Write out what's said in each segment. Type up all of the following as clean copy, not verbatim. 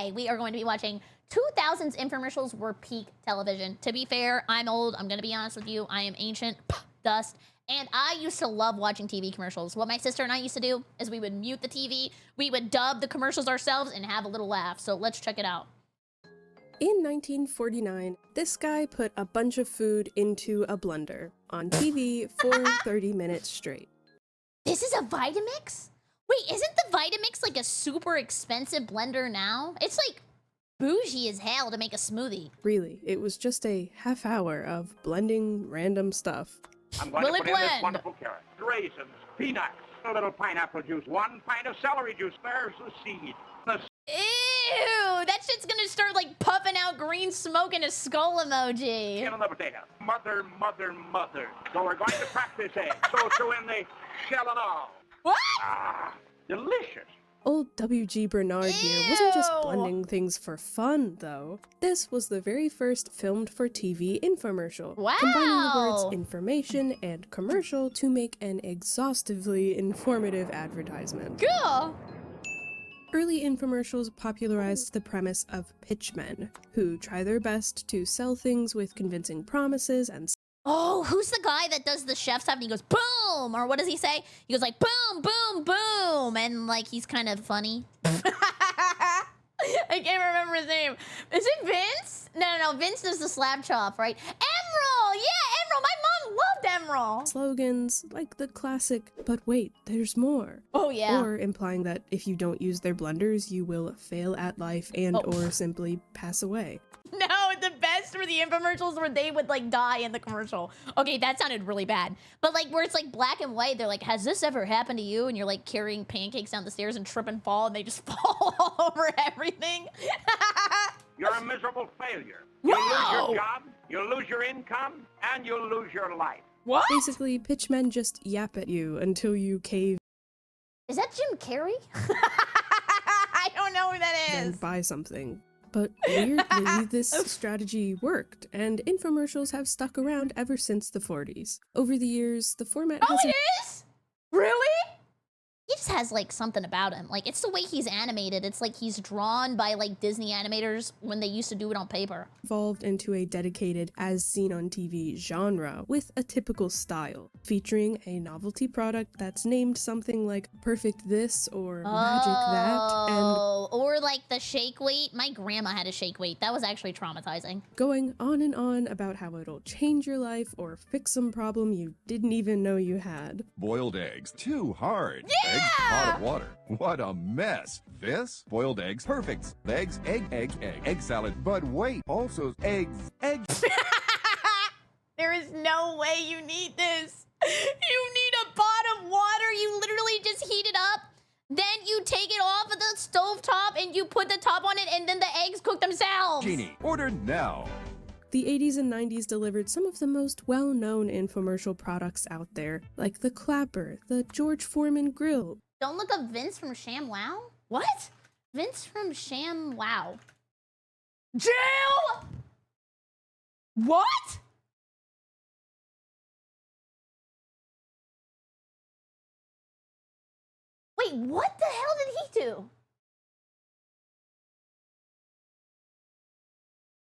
today we are going to be watching 2000s infomercials were peak television. To be fair, I'm old. I'm going to be honest with you. I am ancient, dust. And I used to love watching TV commercials. What my sister and I used to do is we would mute the TV, we would dub the commercials ourselves, and have a little laugh. So let's check it out. In 1949, this guy put a bunch of food into a blender on TV for 30 minutes straight. This is a Vitamix? Wait, isn't the Vitamix like a super expensive blender now? It's like bougie as hell to make a smoothie. Really, it was just a half hour of blending random stuff. I'm going to put in this wonderful carrot, raisins, peanuts, a little pineapple juice, 1 pint of celery juice. There's the seed. Ew, that shit's gonna start like puffing out green smoke in a skull emoji. Skin on the potato. Mother. So we're going to crack this egg. So throw in the shell and all. What? Ah, delicious. Old W.G. Bernard here wasn't just blending things for fun, though. This was the very first filmed for TV infomercial, combining the words information and commercial to make an exhaustively informative advertisement. Cool! Early infomercials popularized the premise of pitchmen, who try their best to sell things with convincing promises and Oh, who's the guy that does the chef stuff and he goes, boom! Or what does he say? He goes like, boom, boom, boom! And like, he's kind of funny. I can't remember his name. Is it Vince? No, Vince does the slap chop, right? Emerald! Yeah, Emerald! My mom loved Emerald! slogans like the classic, but wait, there's more. Oh, yeah. Or implying that if you don't use their blenders, you will fail at life and or simply pass away. No, the best were the infomercials where they would like die in the commercial. Okay, that sounded really bad. But like where it's like black and white, they're like, has this ever happened to you? And you're like carrying pancakes down the stairs and trip and fall and they just fall all over everything. You're a miserable failure. Whoa! You lose your job, you lose your income, and you lose your life. What? Basically, pitchmen just yap at you until you cave Is that Jim Carrey? I don't know who that and is. buy something. But weirdly, this strategy worked, and infomercials have stuck around ever since the 40s. Over the years, the format has... Oh, it is? Really? He just has like something about him. Like it's the way he's animated. It's like he's drawn by like Disney animators when they used to do it on paper. Evolved into a dedicated as seen on TV genre with a typical style, featuring a novelty product that's named something like perfect this or magic that, and or like the shake weight. My grandma had a shake weight. That was actually traumatizing. going on and on about how it'll change your life or fix some problem you didn't even know you had. Boiled eggs, too hard. Yeah! Eggs, pot of water. What a mess. This, boiled eggs, perfect. Eggs, egg salad. But wait, also eggs. There is no way you need this. You need a pot of water. You literally just heat it up. Then you take it off of the stove top and you put the top on it and then the eggs cook themselves. Genie, ordered now. The 80s and 90s delivered some of the most well-known infomercial products out there, like the Clapper, the George Foreman Grill. Don't look up Vince from ShamWow? What? Vince from ShamWow. Jail? What? Wait, what the hell did he do?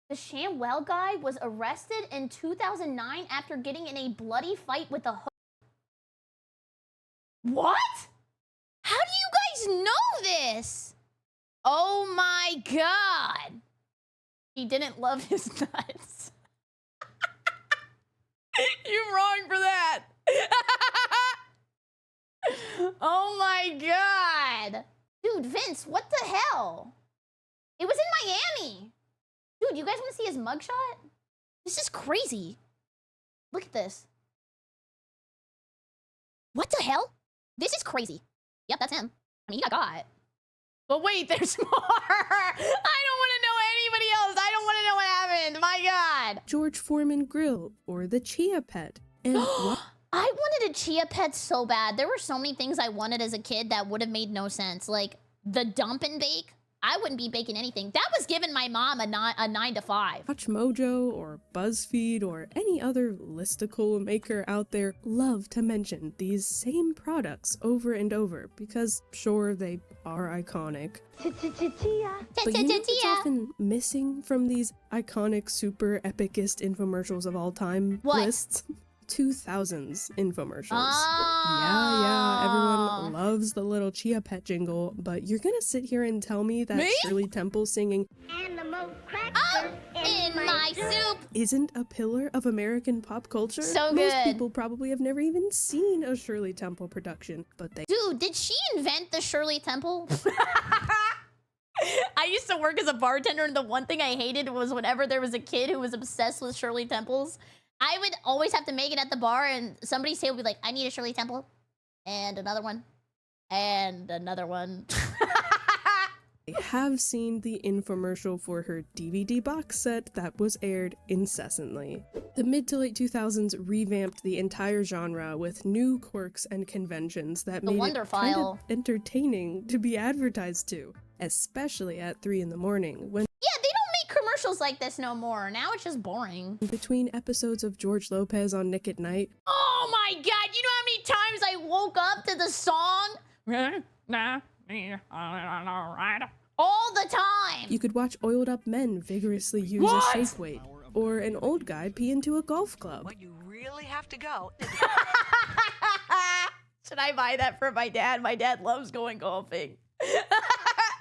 The ShamWow guy was arrested in 2009 after getting in a bloody fight with a hook. What? How do you guys know this? Oh my god. He didn't love his nuts. You're wrong for that. Oh my god. Dude, Vince, what the hell? It was in Miami. Dude, you guys want to see his mugshot? This is crazy. Look at this. What the hell? This is crazy. Yep, that's him. I mean, he got caught. But wait, there's more. I don't want to know anybody else. I don't want to know what happened. My God. George Foreman Grill, or the Chia Pet. And what? I wanted a Chia Pet so bad. There were so many things I wanted as a kid that would have made no sense. Like the dump and bake. I wouldn't be baking anything. That was giving my mom a 9 to 5. Watch Mojo or BuzzFeed or any other listicle maker out there love to mention these same products over and over because, sure, they are iconic. But you know what's often missing from these iconic, super epicest infomercials of all time lists? 2000s infomercials. Yeah, everyone loves the little Chia Pet jingle, but you're gonna sit here and tell me that Shirley Temple singing Animal cracker in my soup isn't a pillar of American pop culture? So Most good. people probably have never even seen a Shirley Temple production, but they— Dude, did she invent the Shirley Temple? I used to work as a bartender, and the one thing I hated was whenever there was a kid who was obsessed with Shirley Temples, I would always have to make it at the bar, and somebody's table would be like, I need a Shirley Temple. And another one. And another one. I have seen the infomercial for her DVD box set that was aired incessantly. The mid to late 2000s revamped the entire genre with new quirks and conventions that made it kind of entertaining to be advertised to, especially at 3 in the morning when— Yeah, they don't make commercials like this no more. Now it's just boring. between episodes of George Lopez on Nick at Night. Oh my god, you know how many times I woke up to the song? All the time. You could watch oiled up men vigorously use a shake weight, or an old guy pee into a golf club. When you really have to go. Should I buy that for my dad? My dad loves going golfing.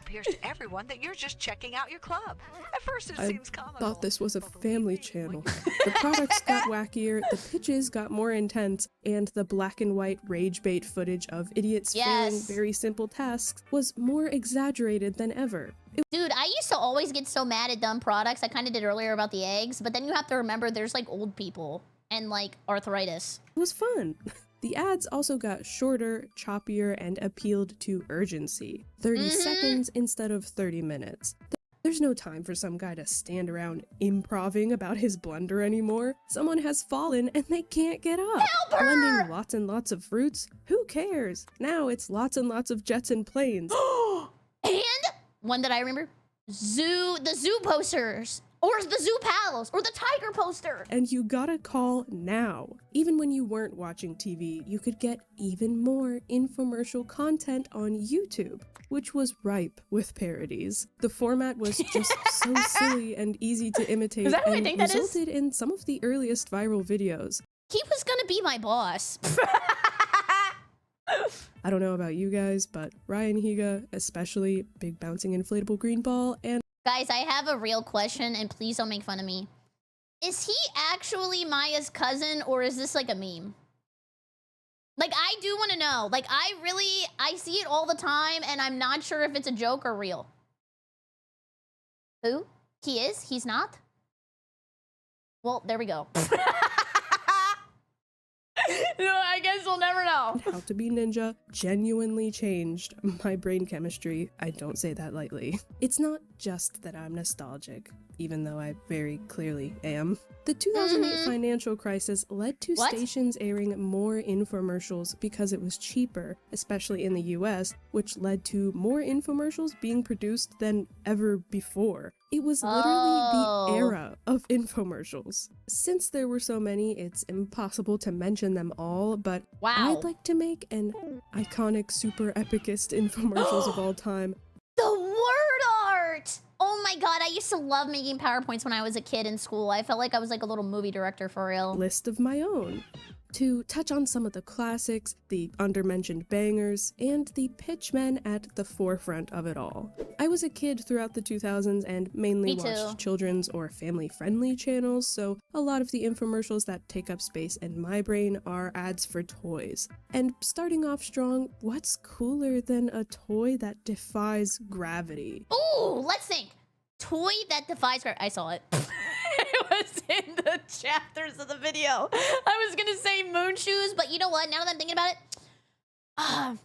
Appears to everyone that you're just checking out your club. At first it seems comical. I thought this was a family channel. The products got wackier, the pitches got more intense, and the black and white rage bait footage of idiots failing very simple tasks was more exaggerated than ever. Dude, I used to always get so mad at dumb products. I kind of did earlier about the eggs, but then you have to remember there's like old people and like arthritis. It was fun. The ads also got shorter, choppier, and appealed to urgency. 30 seconds instead of 30 minutes. There's no time for some guy to stand around improving about his blender anymore. Someone has fallen and they can't get up. Help her! Blending lots and lots of fruits? Who cares? Now it's lots and lots of jets and planes. And one that I remember, the zoo posters. Or the Zoo Pals, or the Tiger poster. And you gotta call now. Even when you weren't watching TV, you could get even more infomercial content on YouTube, which was ripe with parodies. The format was just so silly and easy to imitate and resulted in some of the earliest viral videos. He was gonna be my boss. I don't know about you guys, but Ryan Higa, especially, big bouncing inflatable green ball, and Guys, I have a real question, and please don't make fun of me. Is he actually Maya's cousin, or is this like a meme? Like, I do want to know. Like, I see it all the time, and I'm not sure if it's a joke or real. Who? He is? He's not? Well, there we go. No, I guess we'll never know. How to Be Ninja genuinely changed my brain chemistry. I don't say that lightly. It's not just that I'm nostalgic, even though I very clearly am. The 2008 financial crisis led to stations airing more infomercials because it was cheaper, especially in the US, which led to more infomercials being produced than ever before. It was literally the era of infomercials. Since there were so many, it's impossible to mention them all, but I'd like to make an iconic, super epicest infomercials of all time. The word art! Oh my god, I used to love making PowerPoints when I was a kid in school. I felt like I was like a little movie director for real. List of my own. To touch on some of the classics, the undermentioned bangers, and the pitchmen at the forefront of it all. I was a kid throughout the 2000s and mainly watched children's or family-friendly channels, so a lot of the infomercials that take up space in my brain are ads for toys. And starting off strong, what's cooler than a toy that defies gravity? Ooh, let's think. Toy that defies gravity. I saw it. It was in the chapters of the video. I was gonna say moon shoes, but you know what? Now that I'm thinking about it, I'm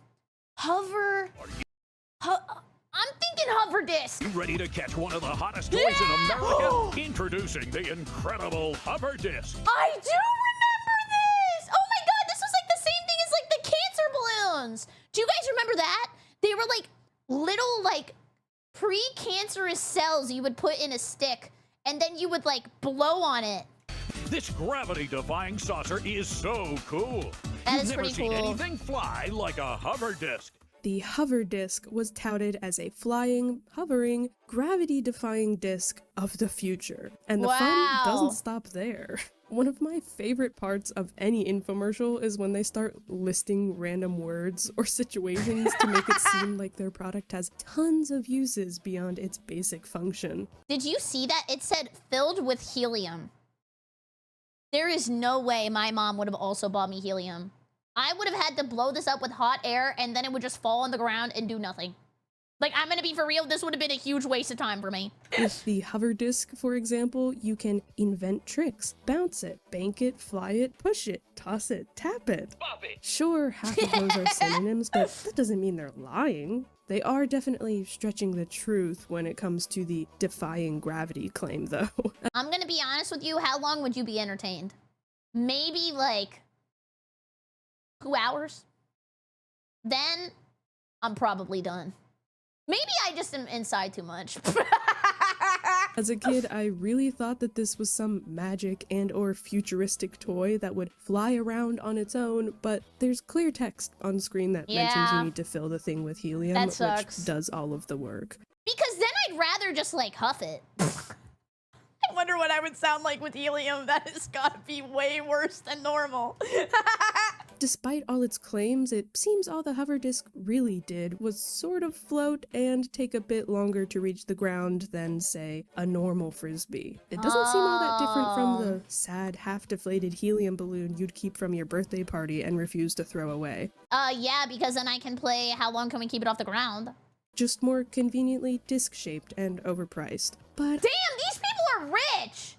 thinking hover disc. You ready to catch one of the hottest toys in America? Introducing the incredible hover disc. I do remember this. Oh my god, this was like the same thing as like the cancer balloons. Do you guys remember that? They were like little like pre-cancerous cells you would put in a stick, and then you would like blow on it. This gravity-defying saucer is so cool. That is You've never pretty seen cool. anything fly like a hover disc. The hover disc was touted as a flying, hovering, gravity-defying disc of the future. And the fun doesn't stop there. One of my favorite parts of any infomercial is when they start listing random words or situations to make it seem like their product has tons of uses beyond its basic function. Did you see that? It said filled with helium. There is no way my mom would have also bought me helium. I would have had to blow this up with hot air and then it would just fall on the ground and do nothing. Like, I'm gonna be for real, this would have been a huge waste of time for me. With the hover disc, for example, you can invent tricks, bounce it, bank it, fly it, push it, toss it, tap it. Sure, half of those are synonyms, but that doesn't mean they're lying. They are definitely stretching the truth when it comes to the defying gravity claim, though. I'm gonna be honest with you, how long would you be entertained? Maybe like 2 hours? Then I'm probably done. Maybe I just am inside too much. As a kid, I really thought that this was some magic and or futuristic toy that would fly around on its own, but there's clear text on screen that mentions you need to fill the thing with helium, That sucks. which does all of the work. Because then I'd rather just like huff it. I wonder what I would sound like with helium. That has got to be way worse than normal. Despite all its claims, it seems all the hover disc really did was sort of float and take a bit longer to reach the ground than, say, a normal frisbee. It doesn't seem all that different from the sad, half-deflated helium balloon you'd keep from your birthday party and refuse to throw away. Yeah, because then I can play How Long Can We Keep It Off the Ground? Just more conveniently disc-shaped and overpriced. But damn, these people are rich!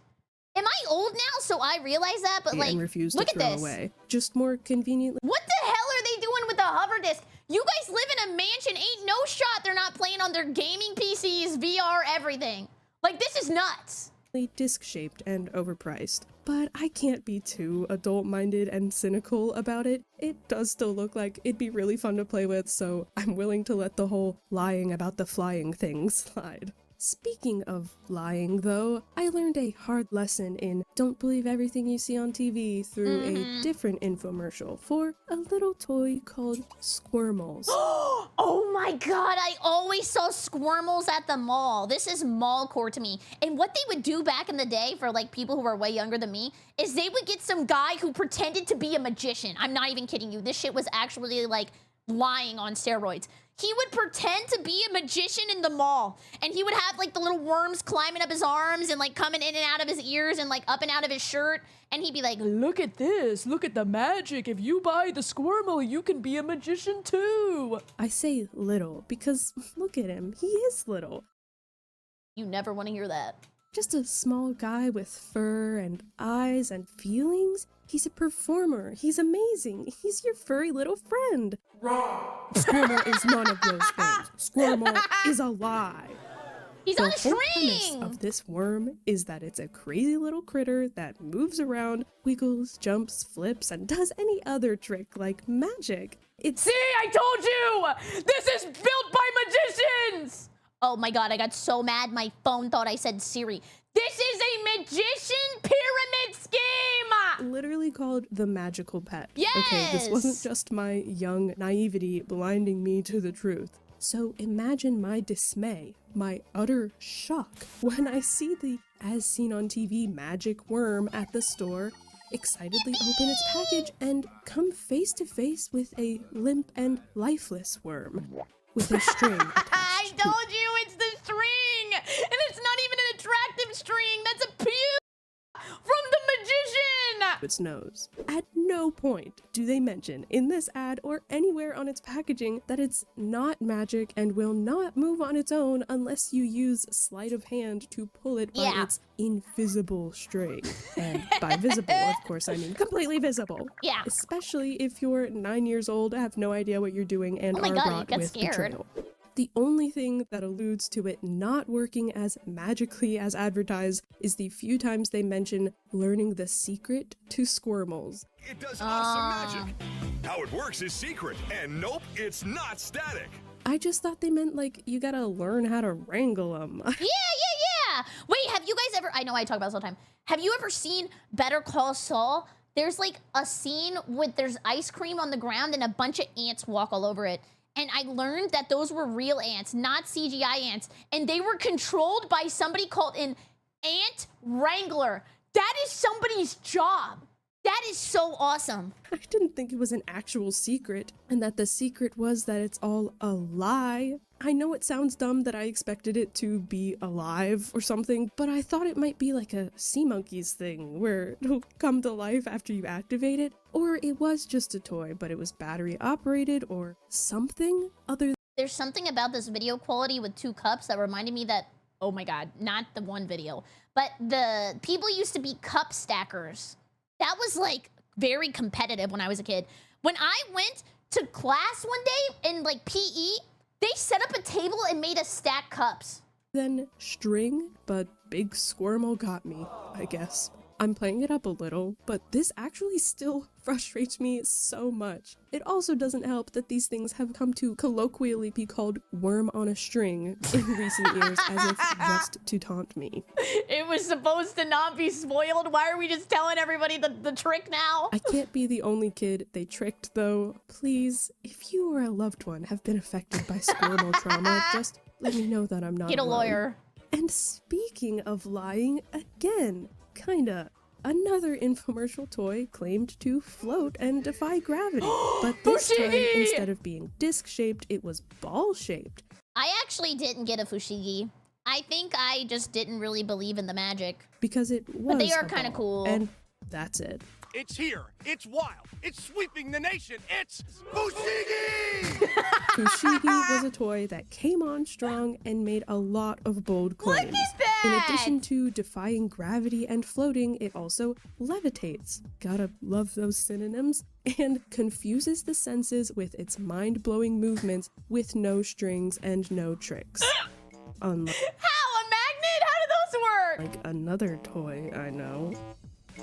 Am I old now so I realize that? But like, and refuse look to at throw this. away. Just more conveniently. What the hell are they doing with the hover disc? You guys live in a mansion, ain't no shot they're not playing on their gaming PCs, VR, everything. Like, this is nuts. Disc-shaped and overpriced. But I can't be too adult-minded and cynical about it. It does still look like it'd be really fun to play with, so I'm willing to let the whole lying about the flying thing slide. Speaking of lying, though, I learned a hard lesson in don't believe everything you see on TV through a different infomercial for a little toy called Squirmals. Oh my god, I always saw Squirmals at the mall. This is mall core to me. And what they would do back in the day for like people who are way younger than me is they would get some guy who pretended to be a magician. I'm not even kidding you. This shit was actually like lying on steroids. He would pretend to be a magician in the mall, and he would have like the little worms climbing up his arms and like coming in and out of his ears and like up and out of his shirt, and he'd be like, look at this, look at the magic. If you buy the Squirmal, you can be a magician too. I say little because look at him, he is little. You never want to hear that. Just a small guy with fur and eyes and feelings. He's a performer. He's amazing. He's your furry little friend. Wrong. Squirmal is none of those things. Squirmal is a lie. He's on a The whole string. premise of this worm is that it's a crazy little critter that moves around, wiggles, jumps, flips, and does any other trick like magic. It's See, I told you! This is built by magicians! Oh my god, I got so mad my phone thought I said Siri. This is a magician pyramid scheme! literally called the magical pet. Yes! Okay, this wasn't just my young naivety blinding me to the truth. So imagine my dismay, my utter shock, when I see the as seen on TV magic worm at the store excitedly open its package and come face to face with a limp and lifeless worm with a string attached. I told you it's the string! And it's not even an attractive string! That's a pew from the magician! Its nose. At no point do they mention in this ad or anywhere on its packaging that it's not magic and will not move on its own unless you use sleight of hand to pull it by its invisible string. And by visible, of course, I mean completely visible. Yeah. Especially if you're 9 years old, have no idea what you're doing, and Oh my are God, wrought you got with scared. betrayal. The only thing that alludes to it not working as magically as advertised is the few times they mention learning the secret to Squirmals. It does awesome magic. How it works is secret, and nope, it's not static. I just thought they meant, like, you gotta learn how to wrangle them. Yeah. Wait, have you guys ever, I know I talk about this all the time. Have you ever seen Better Call Saul? There's like a scene with there's ice cream on the ground and a bunch of ants walk all over it. And I learned that those were real ants, not CGI ants. And they were controlled by somebody called an ant wrangler. That is somebody's job. That is so awesome. I didn't think it was an actual secret, and that the secret was that it's all a lie. I know it sounds dumb that I expected it to be alive or something, but I thought it might be like a sea monkeys thing, where it'll come to life after you activate it, or it was just a toy, but it was battery operated or something other. There's something about this video quality with 2 cups that reminded me that, oh my god, not the one video, but the people used to be cup stackers. That was like very competitive when I was a kid. When I went to class one day in like PE, they set up a table and made us stack cups. Then string, but Big Squirmel got me, I guess. I'm playing it up a little, but this actually still frustrates me so much. It also doesn't help that these things have come to colloquially be called worm on a string in recent years as if just to taunt me. It was supposed to not be spoiled. Why are we just telling everybody the trick now? I can't be the only kid they tricked though. Please, if you or a loved one have been affected by squirmel trauma, just let me know that I'm not Get a alone. lawyer. And speaking of lying, again, kinda. Another infomercial toy claimed to float and defy gravity. But this time, instead of being disc-shaped, it was ball-shaped. I actually didn't get a Fushigi. I think I just didn't really believe in the magic. Because it was But they are kind of cool. And that's it. It's here. It's wild. It's sweeping the nation. It's Fushigi! Fushigi was a toy that came on strong and made a lot of bold claims. Look at that! In addition to defying gravity and floating, it also levitates. Gotta love those synonyms. And confuses the senses with its mind-blowing movements with no strings and no tricks. Unlike How? A magnet? How do those work? another toy I know.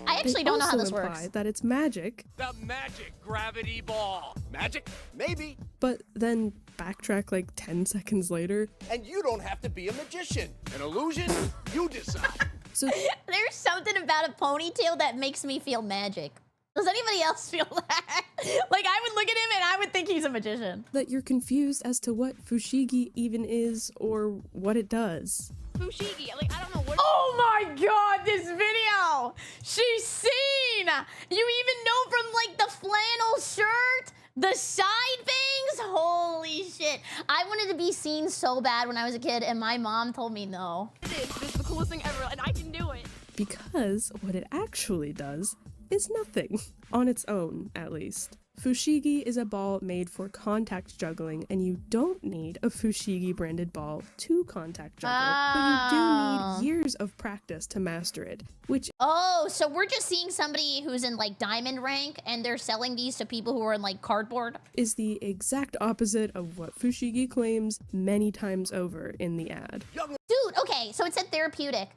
I actually don't know how this They also imply works. that it's magic. The magic gravity ball. Magic? Maybe. But then backtrack like 10 seconds later. And you don't have to be a magician. An illusion? You decide. So There's something about a ponytail that makes me feel magic. Does anybody else feel that? Like, I would look at him and I would think he's a magician. that you're confused as to what Fushigi even is or what it does. Fushigi, like, I don't know what. Oh my god, this video! She's seen! You even know from, like, the flannel shirt? The side bangs? Holy shit. I wanted to be seen so bad when I was a kid, and my mom told me no. This is the coolest thing ever, and I can do it. Because what it actually does is nothing. On its own, at least. Fushigi is a ball made for contact juggling, and you don't need a Fushigi branded ball to contact juggle, but you do need years of practice to master it, which Oh, so we're just seeing somebody who's in, like, diamond rank, and they're selling these to people who are in, like, cardboard? is the exact opposite of what Fushigi claims many times over in the ad. Dude, okay, so it said therapeutic.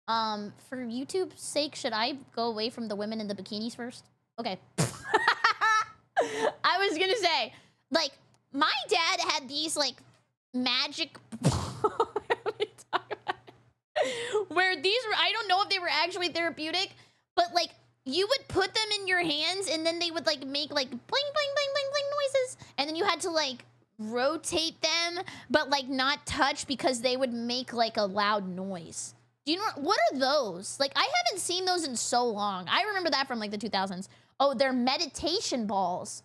For YouTube's sake, should I go away from the women in the bikinis first? Okay. I was gonna say, like, my dad had these, like, magic where these were, I don't know if they were actually therapeutic, but, like, you would put them in your hands and then they would, like, make, like, bling, bling, bling, bling, bling noises. And then you had to, like, rotate them, but, like, not touch because they would make, like, a loud noise. Do you know, what are those? Like, I haven't seen those in so long. I remember that from, like, the 2000s. Oh, they're meditation balls.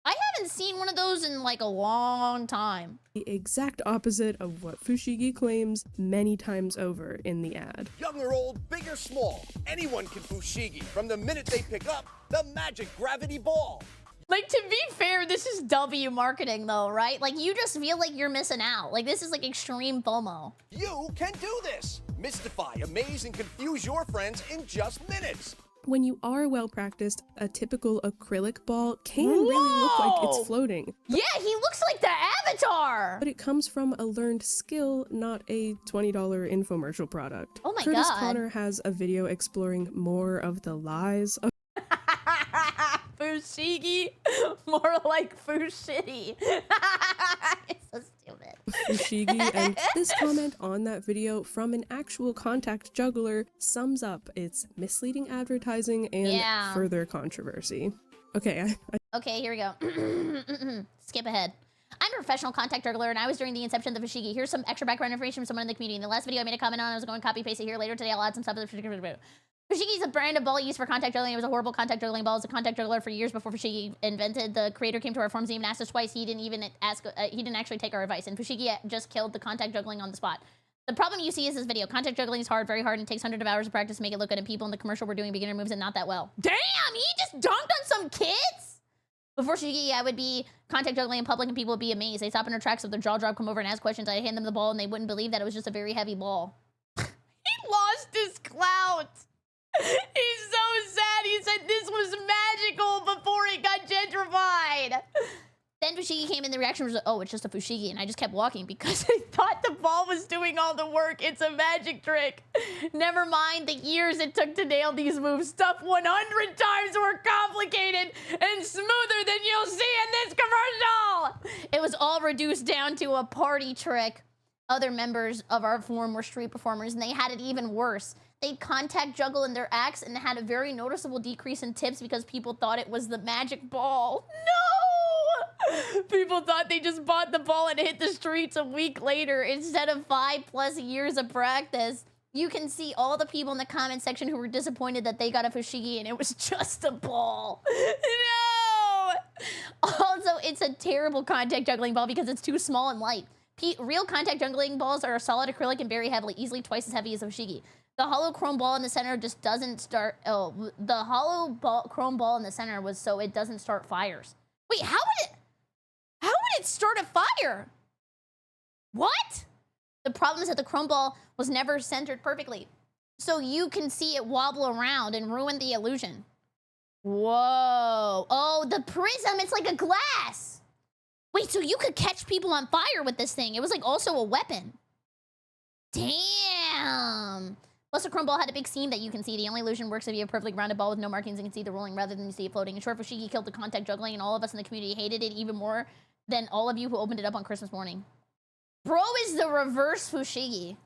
I haven't seen one of those in, like, a long time. The exact opposite of what Fushigi claims many times over in the ad. Young or old, big or small, anyone can Fushigi from the minute they pick up the magic gravity ball. Like, to be fair, this is W marketing, though, right? Like, you just feel like you're missing out. Like, this is, like, extreme FOMO. You can do this. Mystify, amaze, and confuse your friends in just minutes. When you are well practiced, a typical acrylic ball can really look like it's floating. Yeah, he looks like the Avatar! But it comes from a learned skill, not a $20 infomercial product. Oh my Curtis God. Connor has a video exploring more of the lies of Fushigi, more like Fushitty. It's so stupid. Fushigi, and this comment on that video from an actual contact juggler sums up its misleading advertising and further controversy. Okay, Okay, here we go. Skip ahead. I'm a professional contact juggler, and I was during the inception of the Fushigi. Here's some extra background information from someone in the community. In the last video I made a comment on, I was going to copy paste it here. Later today, I'll add some stuff to the Fushigi. Fushigi is a brand of ball used for contact juggling. It was a horrible contact juggling ball. It was a contact juggler for years before Fushigi invented. The creator came to our forums and even asked us twice. He didn't even ask. He didn't actually take our advice. And Fushigi just killed the contact juggling on the spot. The problem you see is this video. Contact juggling is hard, very hard, and it takes hundreds of hours of practice to make it look good. And people in the commercial were doing beginner moves and not that well. Damn, he just dunked on some kids. Before Fushigi, I would be contact juggling in public and people would be amazed. They'd stop in their tracks with their jaw drop, come over and ask questions. I'd hand them the ball and they wouldn't believe that it was just a very heavy ball. He lost his clout. He's so sad. He said this was magical before it got gentrified. Then Fushigi came in, the reaction was, oh, it's just a Fushigi. And I just kept walking because I thought the ball was doing all the work. It's a magic trick. Never mind the years it took to nail these moves. Stuff 100 times more complicated and smoother than you'll see in this commercial. It was all reduced down to a party trick. Other members of our forum were street performers, and they had it even worse. They'd contact juggle in their acts and had a very noticeable decrease in tips because people thought it was the magic ball. No! People thought they just bought the ball and hit the streets a week later instead of 5+ years of practice. You can see all the people in the comment section who were disappointed that they got a Fushigi and it was just a ball. No! Also, it's a terrible contact juggling ball because it's too small and light. Real contact juggling balls are solid acrylic and very heavily, easily twice as heavy as a Fushigi. The hollow chrome ball in the center just doesn't start. Oh, the hollow chrome ball in the center was so it doesn't start fires. Wait, how would it start a fire? What? The problem is that the chrome ball was never centered perfectly, so you can see it wobble around and ruin the illusion. Whoa! Oh, the prism! It's like a glass. Wait, so you could catch people on fire with this thing? It was like also a weapon. Damn. Plus, the chrome ball had a big seam that you can see. The only illusion works if you have a perfectly rounded ball with no markings and can see the rolling rather than you see it floating. In short, Fushigi killed the contact juggling, and all of us in the community hated it even more than all of you who opened it up on Christmas morning. Bro is the reverse Fushigi.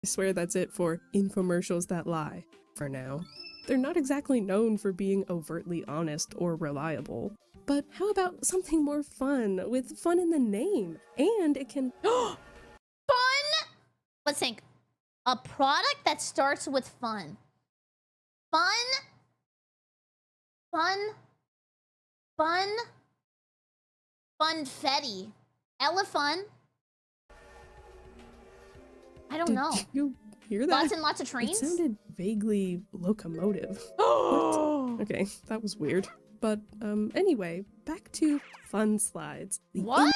I swear that's it for infomercials that lie, for now. They're not exactly known for being overtly honest or reliable. But how about something more fun, with fun in the name? And it can... Fun? Let's think. A product that starts with fun. Fun? Fun? Fun? Funfetti. Elephant? I don't know. Did you hear that? Lots and lots of trains? It sounded vaguely locomotive. What? Okay, that was weird. But anyway, back to fun slides. What?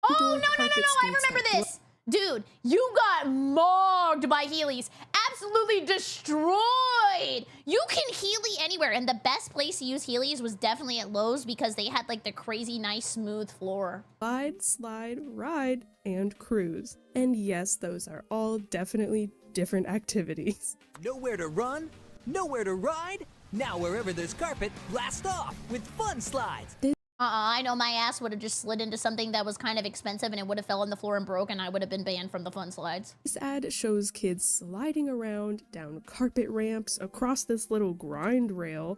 Oh, no, I remember this. Dude, you got mogged by Heelys. Absolutely destroyed. You can Heely anywhere. And the best place to use Heelys was definitely at Lowe's because they had like the crazy nice smooth floor. Slide, ride, and cruise. And yes, those are all definitely different activities. Nowhere to run, nowhere to ride. Now wherever there's carpet, blast off with fun slides. I know my ass would have just slid into something that was kind of expensive and it would have fell on the floor and broke and I would have been banned from the fun slides. This ad shows kids sliding around down carpet ramps, across this little grind rail,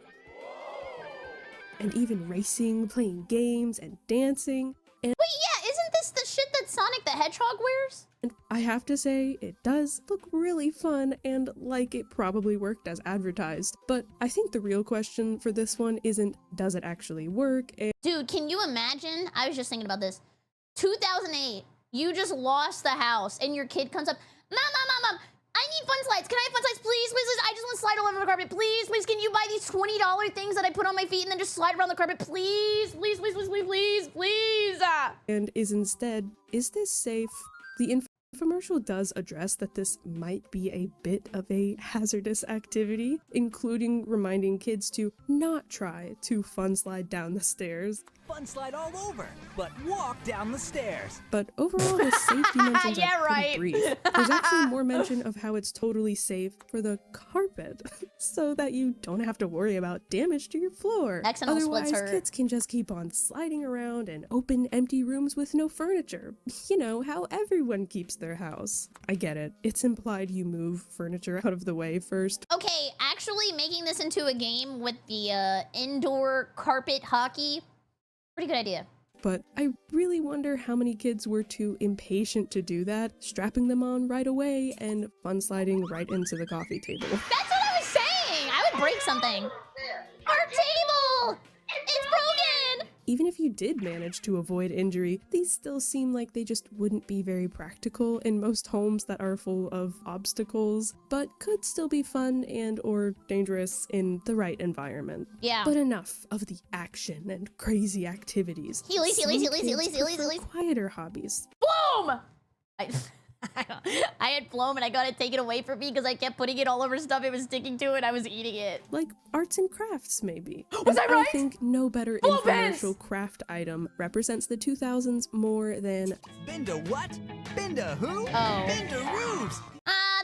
and even racing, playing games, and dancing. And wait, yeah, isn't this the shit that Sonic the Hedgehog wears? And I have to say, it does look really fun and like it probably worked as advertised. But I think the real question for this one isn't, does it actually work? Dude, can you imagine? I was just thinking about this. 2008, you just lost the house and your kid comes up, Mom, I need fun slides. Can I have fun slides, please? I just want to slide all over the carpet. Please, can you buy these $20 things that I put on my feet and then just slide around the carpet? Please. And is this safe? The infomercial does address that this might be a bit of a hazardous activity, including reminding kids to not try to fun slide down the stairs. fun slide all over, but walk down the stairs. But overall, the safety mentions Yeah, are pretty right. brief. There's actually more mention of how it's totally safe for the carpet, so that you don't have to worry about damage to your floor. Accidental splits Otherwise, hurt. kids can just keep on sliding around in open, empty rooms with no furniture. You know, how everyone keeps their house. I get it. It's implied you move furniture out of the way first. Okay, actually making this into a game with the indoor carpet hockey, pretty good idea. But I really wonder how many kids were too impatient to do that, strapping them on right away and fun sliding right into the coffee table. That's what I was saying! I would break something. Our table! It's broken! Even if you did manage to avoid injury, these still seem like they just wouldn't be very practical in most homes that are full of obstacles, but could still be fun and or dangerous in the right environment. Yeah. But enough of the action and crazy activities. Heelys, Some heelys, heelys, kids heelys, heelys, prefer heelys. quieter hobbies. Bloom! I had Bloom and I got it taken away from me because I kept putting it all over stuff it was sticking to and I was eating it. Like arts and crafts, maybe. Was And I right? I think no better Bloom infomercial craft item represents the 2000s more than Benda what? Benda who? Oh. Benda roofs!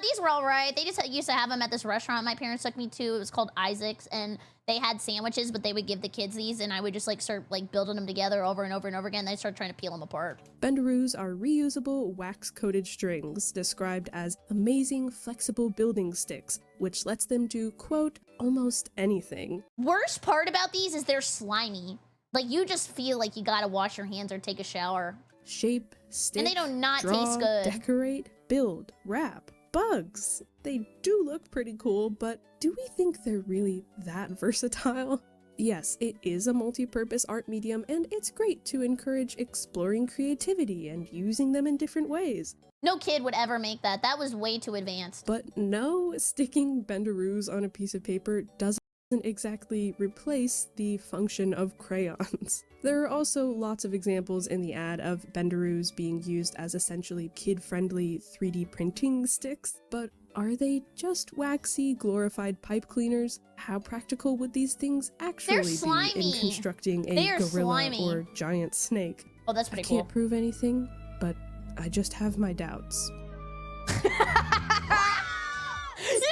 These were all right. They just used to have them at this restaurant my parents took me to. It was called Isaac's, and they had sandwiches, but they would give the kids these, and I would just like start like building them together over and over and over again. They'd start trying to peel them apart. Bendaroos are reusable wax-coated strings described as amazing flexible building sticks, which lets them do, quote, almost anything. Worst part about these is they're slimy. Like you just feel like you gotta wash your hands or take a shower. Shape, stick, And they do not draw, taste good. decorate, build, wrap, bugs. They do look pretty cool, but do we think they're really that versatile? Yes, it is a multi-purpose art medium, and it's great to encourage exploring creativity and using them in different ways. No kid would ever make that. That was way too advanced. But no, sticking Bendaroos on a piece of paper doesn't exactly replace the function of crayons. There are also lots of examples in the ad of Bendaroos being used as essentially kid-friendly 3D printing sticks, but are they just waxy, glorified pipe cleaners? How practical would these things actually be in slimy. constructing a They are gorilla slimy. or giant snake? Oh, that's I pretty can't cool. prove anything, but I just have my doubts. Yes!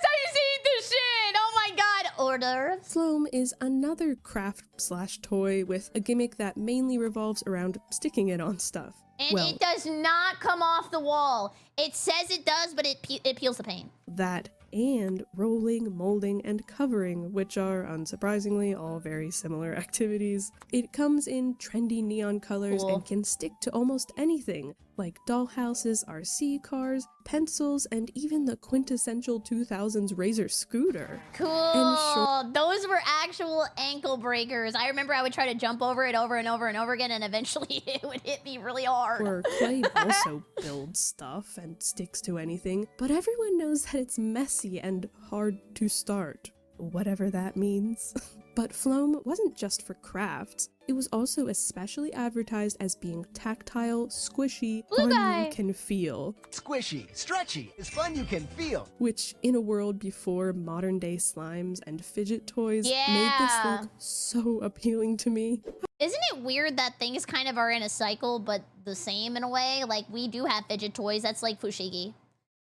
I see this shit! Oh my god! Order. Floam is another craft/toy with a gimmick that mainly revolves around sticking it on stuff. And well, it does not come off the wall. It says it does, but it peels the paint. that and rolling, molding, and covering, which are, unsurprisingly, all very similar activities. It comes in trendy neon colors Cool. and can stick to almost anything, like dollhouses, RC cars, pencils, and even the quintessential 2000s Razor scooter. Cool. Those were actual ankle breakers. I remember I would try to jump over it over and over and over again, and eventually it would hit me really hard. Or clay also builds stuff and sticks to anything, but everyone knows that it's messy and hard to start, whatever that means. But Floam wasn't just for crafts. It was also especially advertised as being tactile, squishy, Blue fun guy. you can feel. Squishy, stretchy, it's fun you can feel. Which, in a world before modern-day slimes and fidget toys, made Yeah. this look so appealing to me. Isn't it weird that things kind of are in a cycle, but the same in a way? Like, we do have fidget toys, that's like Fushigi.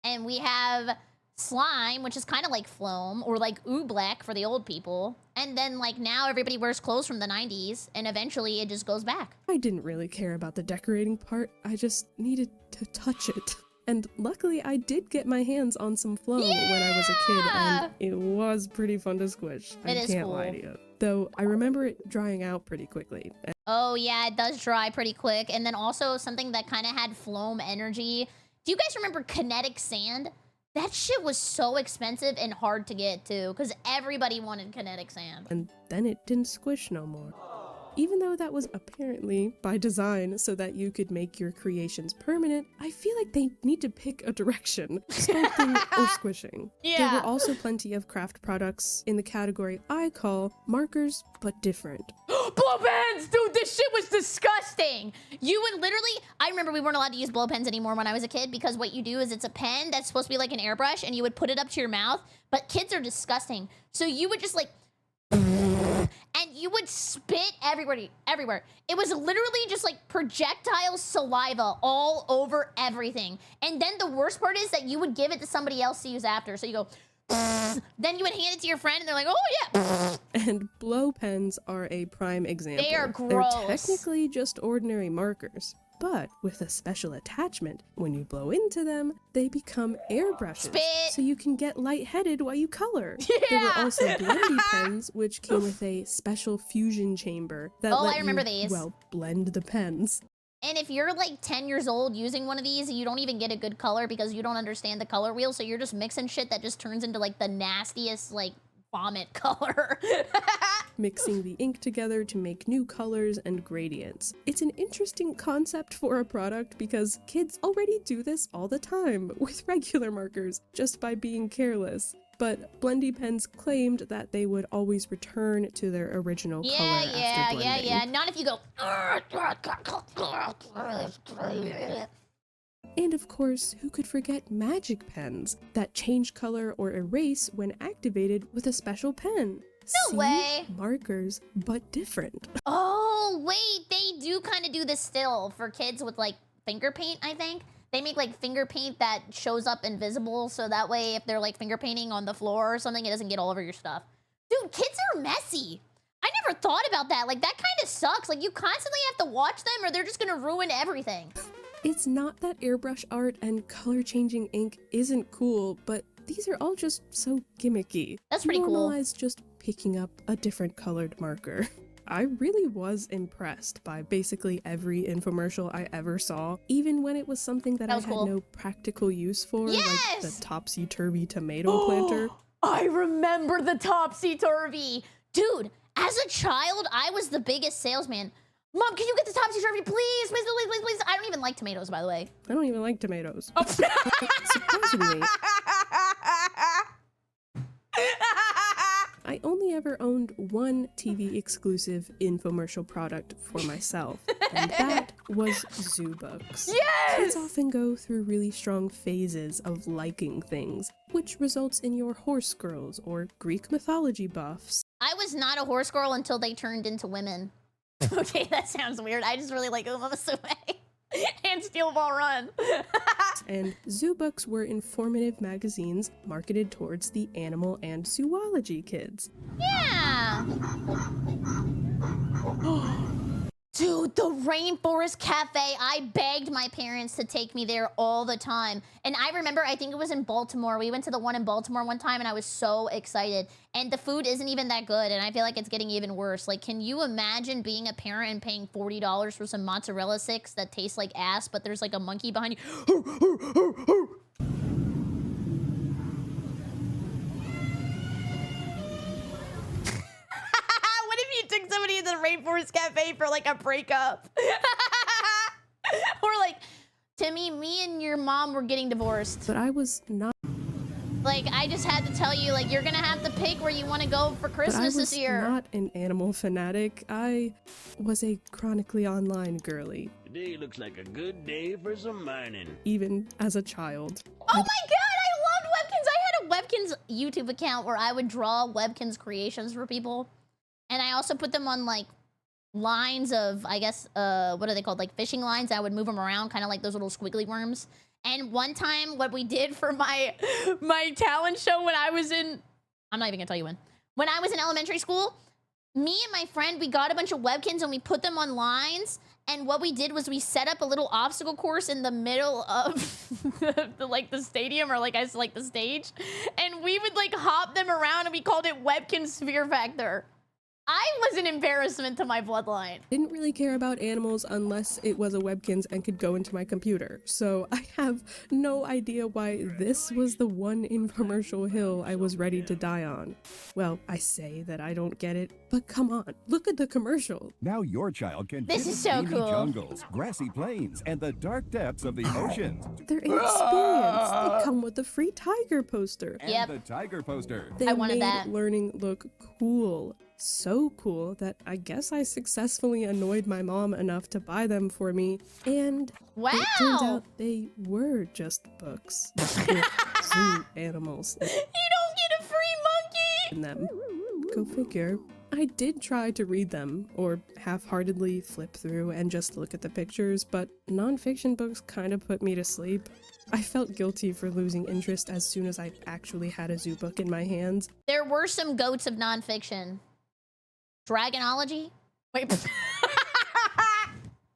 And we have slime, which is kind of like Floam, or like Oobleck for the old people. And then, like, now everybody wears clothes from the 90s, and eventually it just goes back. I didn't really care about the decorating part, I just needed to touch it. And luckily I did get my hands on some Floam when I was a kid, and it was pretty fun to squish. I It is can't cool. lie to you. Though I remember it drying out pretty quickly. Oh, yeah, it does dry pretty quick. And then also something that kind of had Floam energy. Do you guys remember kinetic sand? That shit was so expensive and hard to get, too, because everybody wanted kinetic sand. And then it didn't squish no more. Even though that was apparently by design so that you could make your creations permanent, I feel like they need to pick a direction, sculpting or squishing. There were also plenty of craft products in the category I call markers but different. Blow pens! Dude, this shit was disgusting! You would literally... I remember we weren't allowed to use blow pens anymore when I was a kid because what you do is it's a pen that's supposed to be like an airbrush and you would put it up to your mouth, but kids are disgusting. So you would just like... and you would spit everywhere. It was literally just like projectile saliva all over everything. And then the worst part is that you would give it to somebody else to use after. So you go, then you would hand it to your friend and they're like, oh yeah. And blow pens are a prime example. They are gross. They're technically just ordinary markers. But with a special attachment, when you blow into them, they become airbrushes. Spit. So you can get lightheaded while you color. Yeah. There were also blendy pens, which came with a special fusion chamber that let I remember you, these. well, blend the pens. And if you're like 10 years old using one of these, you don't even get a good color because you don't understand the color wheel. So you're just mixing shit that just turns into like the nastiest like vomit color. Mixing the ink together to make new colors and gradients. It's an interesting concept for a product because kids already do this all the time with regular markers just by being careless. But blendy pens claimed that they would always return to their original color after blending. Yeah. Not if you go. And of course, who could forget magic pens that change color or erase when activated with a special pen? No way. Markers, but different. Oh, wait, they do kind of do this still for kids with like finger paint, I think. They make like finger paint that shows up invisible so that way if they're like finger painting on the floor or something, it doesn't get all over your stuff. Dude, kids are messy. I never thought about that. Like that kind of sucks. Like you constantly have to watch them or they're just gonna ruin everything. It's not that airbrush art and color changing ink isn't cool, but these are all just so gimmicky. That's pretty cool. Normalize just picking up a different colored marker. I really was impressed by basically every infomercial I ever saw, even when it was something that I had no practical use for, like the topsy-turvy tomato planter. I remember the topsy-turvy. Dude, as a child, I was the biggest salesman. Mom, can you get the topsy-turvy, please? Please, please, please, please. I don't even like tomatoes, by the way. I don't even like tomatoes. Oh. Surprisingly, I only ever owned one TV exclusive infomercial product for myself, and that was zoo books. Yes! Kids often go through really strong phases of liking things, which results in your horse girls or Greek mythology buffs. I was not a horse girl until they turned into women. Okay, that sounds weird. I just really like Uma Musume and Steel Ball Run. And zoo books were informative magazines marketed towards the animal and zoology kids. Yeah. Dude, the Rainforest Cafe. I begged my parents to take me there all the time. And I remember, I think it was in Baltimore. We went to the one in Baltimore one time and I was so excited. And the food isn't even that good. And I feel like it's getting even worse. Like, can you imagine being a parent and paying $40 for some mozzarella sticks that taste like ass, but there's like a monkey behind you? Took somebody to the Rainforest Cafe for like a breakup. Or like, Timmy, me and your mom were getting divorced. But I was not. Like, I just had to tell you, like, you're gonna have to pick where you want to go for Christmas this year. I was not an animal fanatic. I was a chronically online girly. Today looks like a good day for some mining. Even as a child. Oh my god, I loved Webkins. I had a Webkins YouTube account where I would draw Webkins creations for people. And I also put them on, like, lines of, I guess, what are they called? Like, fishing lines. I would move them around, kind of like those little squiggly worms. And one time, what we did for my talent show when I was in... I'm not even going to tell you when. When I was in elementary school, me and my friend, we got a bunch of Webkins and we put them on lines. And what we did was we set up a little obstacle course in the middle of, the stadium, or, like, the stage. And we would, like, hop them around, and we called it Webkins Fear Factor. I was an embarrassment to my bloodline. Didn't really care about animals unless it was a Webkins and could go into my computer. So I have no idea why this was the one infomercial hill I was ready to die on. Well, I say that I don't get it, but come on, look at the commercial. Now your child can This visit is so dreamy cool. jungles, grassy plains, and the dark depths of the oceans. They're an experience. They come with a free tiger poster. And the tiger poster. They I wanted made that. learning look cool. So cool that I guess I successfully annoyed my mom enough to buy them for me, and it turns out they were just books with zoo animals You don't get a free monkey! in them. Go figure. I did try to read them, or half-heartedly flip through and just look at the pictures, but nonfiction books kind of put me to sleep. I felt guilty for losing interest as soon as I actually had a zoo book in my hands. There were some goats of nonfiction. Dragonology? Wait.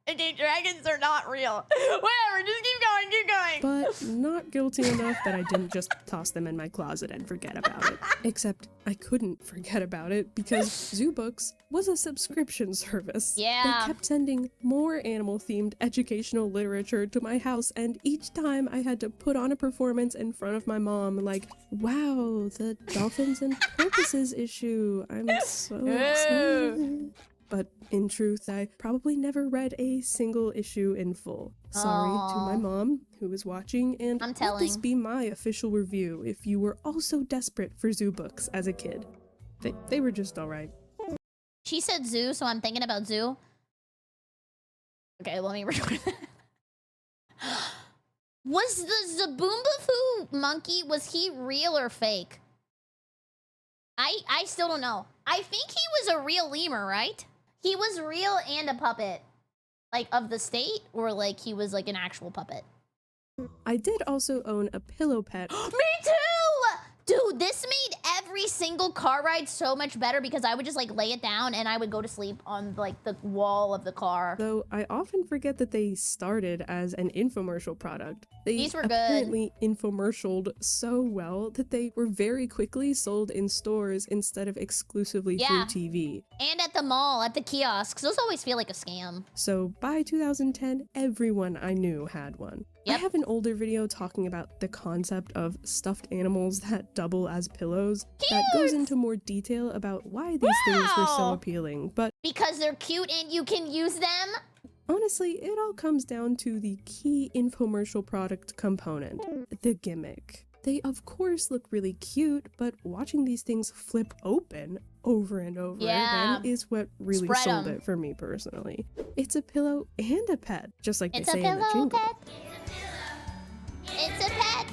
Okay, dragons are not real. Whatever, just keep going, keep going. But not guilty enough that I didn't just toss them in my closet and forget about it. Except I couldn't forget about it because Zoo Books was a subscription service. Yeah. They kept sending more animal-themed educational literature to my house, and each time I had to put on a performance in front of my mom like, wow, the dolphins and porpoises issue. I'm so excited. But in truth, I probably never read a single issue in full. Sorry to my mom, who is watching, and let this be my official review if you were also desperate for Zoo Books as a kid. They were just alright. She said zoo, so I'm thinking about zoo. Okay, let me record that. Was the Zaboombafu monkey, was he real or fake? I still don't know. I think he was a real lemur, right? He was real and a puppet. Like, of the state? Or, like, he was, like, an actual puppet? I did also own a pillow pet. Me too! Dude, this made every single car ride so much better because I would just, like, lay it down and I would go to sleep on, like, the wall of the car. Though I often forget that they started as an infomercial product. These were apparently infomercialed so well that they were very quickly sold in stores instead of exclusively through TV. And at the mall, at the kiosks. Those always feel like a scam. So by 2010, everyone I knew had one. I have an older video talking about the concept of stuffed animals that double as pillows. That goes into more detail about why these things were so appealing, but because they're cute and you can use them? Honestly, it all comes down to the key infomercial product component, the gimmick. They of course look really cute, but watching these things flip open over and over again is what really sold it for me personally. It's a pillow and a pet, just like they say in the jingle. It's a pet.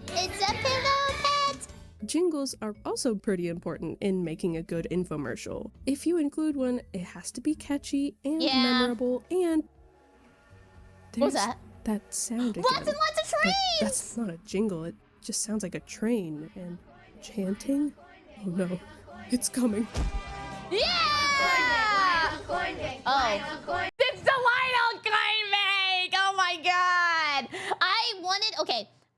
It's a pillow pet. Jingles are also pretty important in making a good infomercial. If you include one, it has to be catchy and memorable, and what was that? That sound again. Lots and lots of trains! But that's not a jingle, it just sounds like a train. And chanting? Oh no, it's coming. Yeah! Oh. It's the Lionel coin bank! Oh my god!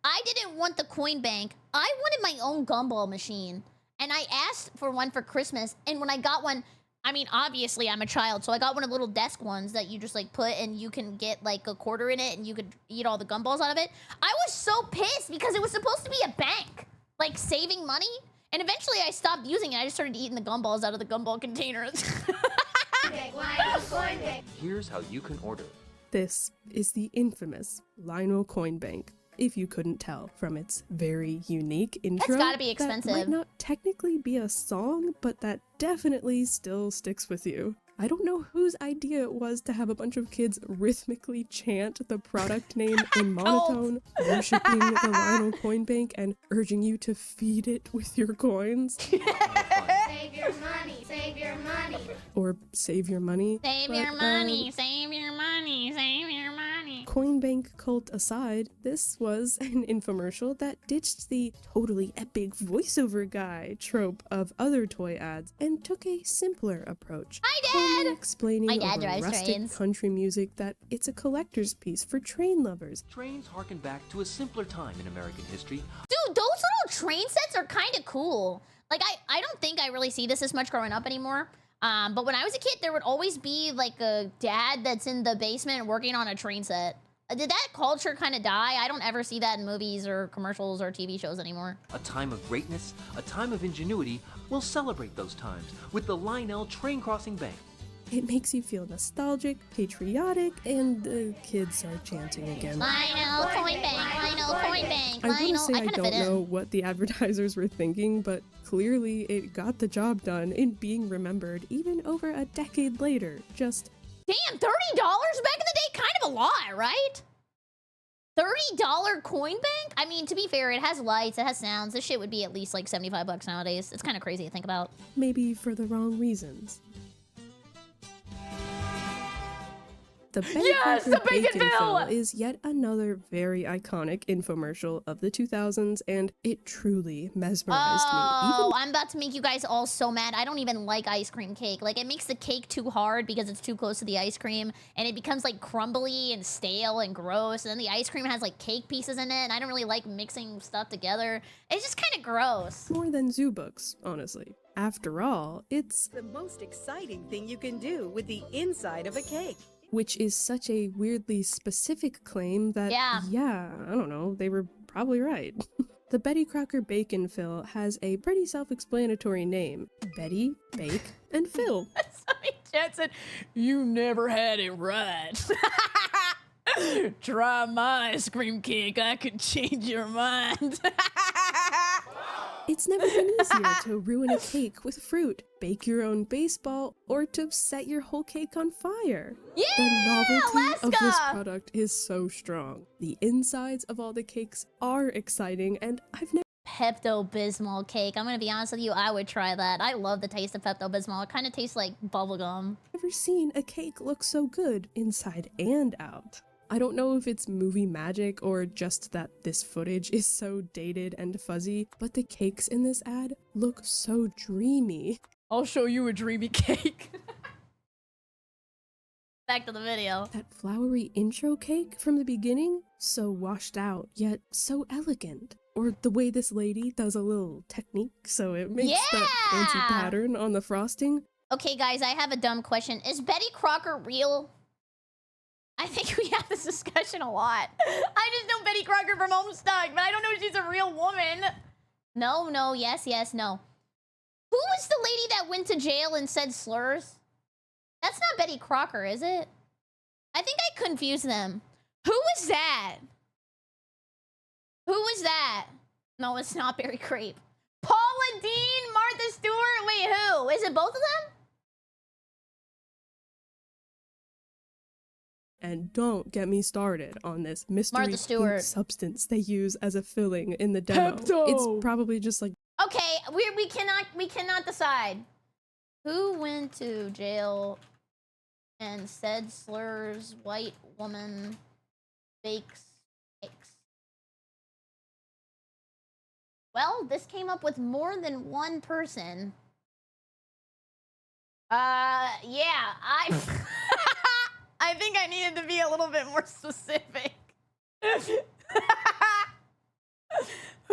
I didn't want the coin bank. I wanted my own gumball machine. And I asked for one for Christmas, and when I got one, I mean, obviously I'm a child, so I got one of the little desk ones that you just like put and you can get like a quarter in it and you could eat all the gumballs out of it. I was so pissed because it was supposed to be a bank, like saving money. And eventually I stopped using it. I just started eating the gumballs out of the gumball containers. Here's how you can order. This is the infamous Lionel Coin Bank. If you couldn't tell from its very unique intro, that's gotta be expensive. That might not technically be a song, but that definitely still sticks with you. I don't know whose idea it was to have a bunch of kids rhythmically chant the product name in monotone, worshipping the Lionel Coin Bank and urging you to feed it with your coins. Save your money, save your money. Or save your money. Save your money, save your money, save your money. Coin bank cult aside, this was an infomercial that ditched the totally epic voiceover guy trope of other toy ads and took a simpler approach. Hi, Dad! Explaining My dad over drives rustic trains. country music that it's a collector's piece for train lovers. Trains harken back to a simpler time in American history. Dude, those little train sets are kind of cool. Like, I don't think I really see this as much growing up anymore. But when I was a kid, there would always be like a dad that's in the basement working on a train set. Did that culture kind of die? I don't ever see that in movies or commercials or TV shows anymore. A time of greatness, a time of ingenuity. We'll celebrate those times with the Lionel Train Crossing Bank. It makes you feel nostalgic, patriotic, and the kids are chanting again. Lionel Coin Bank, Lionel Coin Bank, I want to Lionel. say I don't know what the advertisers were thinking, but clearly it got the job done in being remembered even over a decade later. Just damn, $30 back in the day, kind of a lot, right? $30 coin bank? I mean, to be fair, it has lights, it has sounds. This shit would be at least like 75 bucks nowadays. It's kind of crazy to think about. Maybe for the wrong reasons. The BerryCrepe Bacon Fill is yet another very iconic infomercial of the 2000s, and it truly mesmerized me. I'm about to make you guys all so mad. I don't even like ice cream cake. Like, it makes the cake too hard because it's too close to the ice cream, and it becomes like crumbly and stale and gross, and then the ice cream has like cake pieces in it, and I don't really like mixing stuff together. It's just kind of gross. More than zoo books, honestly. After all, it's the most exciting thing you can do with the inside of a cake. Which is such a weirdly specific claim that, yeah, I don't know, they were probably right. The BerryCrepe Bacon Fill has a pretty self-explanatory name. Betty, Bake, and Fill. Somebody chat said, you never had it right. Try my ice cream cake, I could change your mind. It's never been easier to ruin a cake with fruit, bake your own baseball, or to set your whole cake on fire. Yeah, the novelty of go! this product is so strong. The insides of all the cakes are exciting, and I've never Pepto-Bismol cake. I'm gonna be honest with you, I would try that. I love the taste of Pepto-Bismol. It kind of tastes like bubblegum. Never seen a cake look so good inside and out. I don't know if it's movie magic or just that this footage is so dated and fuzzy, but the cakes in this ad look so dreamy. I'll show you a dreamy cake. Back to the video. That flowery intro cake from the beginning, so washed out, yet so elegant. Or the way this lady does a little technique, so it makes that fancy pattern on the frosting. Okay guys, I have a dumb question. Is Betty Crocker real? I think we have this discussion a lot. I just know Betty Crocker from Homestuck, but I don't know if she's a real woman. No, yes, no. Who was the lady that went to jail and said slurs? That's not Betty Crocker, is it? I think I confused them. Who was that? Who was that? No, it's not BerryCrepe. Paula Deen, Martha Stewart? Wait, who? Is it both of them? And don't get me started on this mystery pink substance they use as a filling in the demo. It's probably just like... Okay, we cannot decide. Who went to jail and said slurs, white woman, bakes cakes? Well, this came up with more than one person. Yeah, I think I needed to be a little bit more specific. Who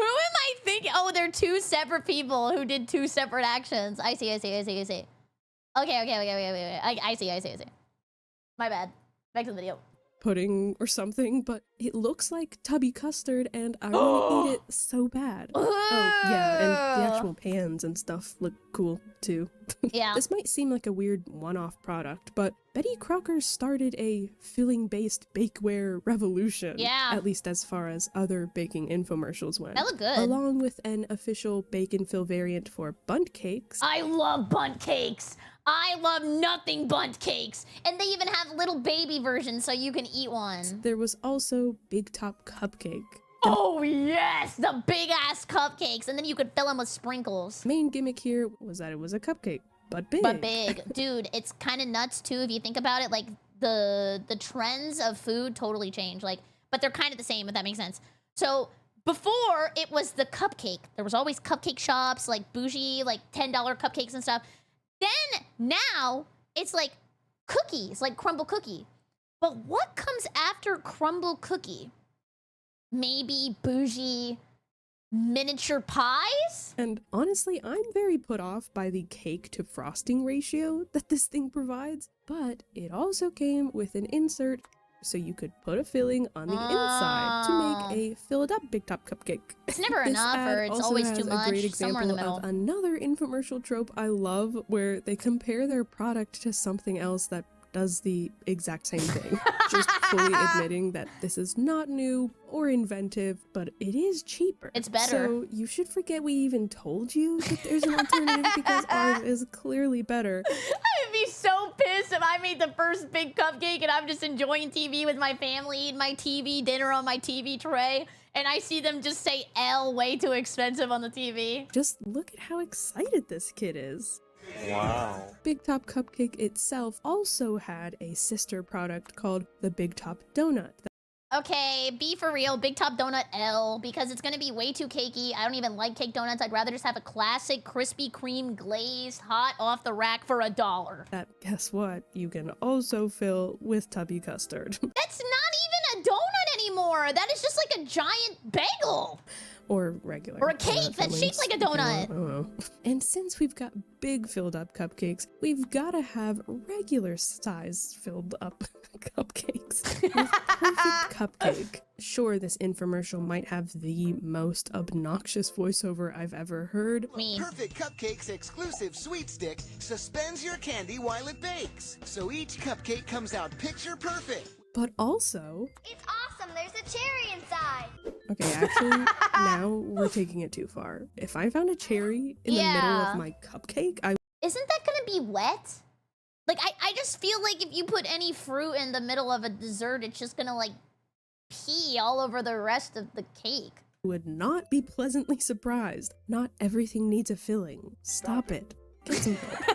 am I thinking? Oh, they're two separate people who did two separate actions. I see. Okay. I see. My bad. Back to the video. Pudding or something, but it looks like tubby custard, and I want to eat it so bad. Oh, yeah, and the actual pans and stuff look cool, too. Yeah. This might seem like a weird one-off product, but Betty Crocker started a filling-based bakeware revolution. Yeah. At least as far as other baking infomercials went. That looked good. Along with an official bacon fill variant for bundt cakes. I love bundt cakes. I love nothing bundt cakes. And they even have little baby versions so you can eat one. There was also Big Top Cupcake. Oh yes, the big ass cupcakes, and then you could fill them with sprinkles. Main gimmick here was that it was a cupcake, but big. But big. Dude, it's kind of nuts too if you think about it. Like the trends of food totally change. Like, but they're kind of the same, if that makes sense. So before it was the cupcake. There was always cupcake shops, like bougie, like $10 cupcakes and stuff. Then now it's like cookies, like crumble cookie. But what comes after crumble cookie? Maybe bougie miniature pies? And honestly, I'm very put off by the cake to frosting ratio that this thing provides, but it also came with an insert so you could put a filling on the inside to make a filled up Big Top Cupcake. It's never enough, or it's always too much. A great Somewhere in the example middle. of another infomercial trope I love, where they compare their product to something else that does the exact same thing, just fully admitting that this is not new or inventive, but it is cheaper. It's better. So you should forget we even told you that there's an alternative, because ours is clearly better. I would be so pissed if I made the first big cupcake and I'm just enjoying TV with my family, eating my TV dinner on my TV tray, and I see them just say L way too expensive on the TV. Just look at how excited this kid is. Wow. Big Top Cupcake itself also had a sister product called the Big Top Donut. Okay, be for real, Big Top Donut L, because it's gonna be way too cakey. I don't even like cake donuts. I'd rather just have a classic Krispy Kreme glazed, hot off the rack for $1. That, guess what? You can also fill with tubby custard. That's not even a donut anymore. That is just like a giant bagel. Or regular. Or a cake that's shaped like a donut. And since we've got big filled up cupcakes, we've gotta have regular size filled up cupcakes. With perfect cupcake. Sure, this infomercial might have the most obnoxious voiceover I've ever heard. Perfect Cupcake's exclusive sweet stick suspends your candy while it bakes. So each cupcake comes out picture perfect. But also... It's awesome, there's a cherry inside. Okay, actually, now we're taking it too far. If I found a cherry in the middle of my cupcake, Isn't that gonna be wet? Like, I just feel like if you put any fruit in the middle of a dessert, it's just gonna, like, pee all over the rest of the cake. would not be pleasantly surprised. Not everything needs a filling. Stop it. Get some help.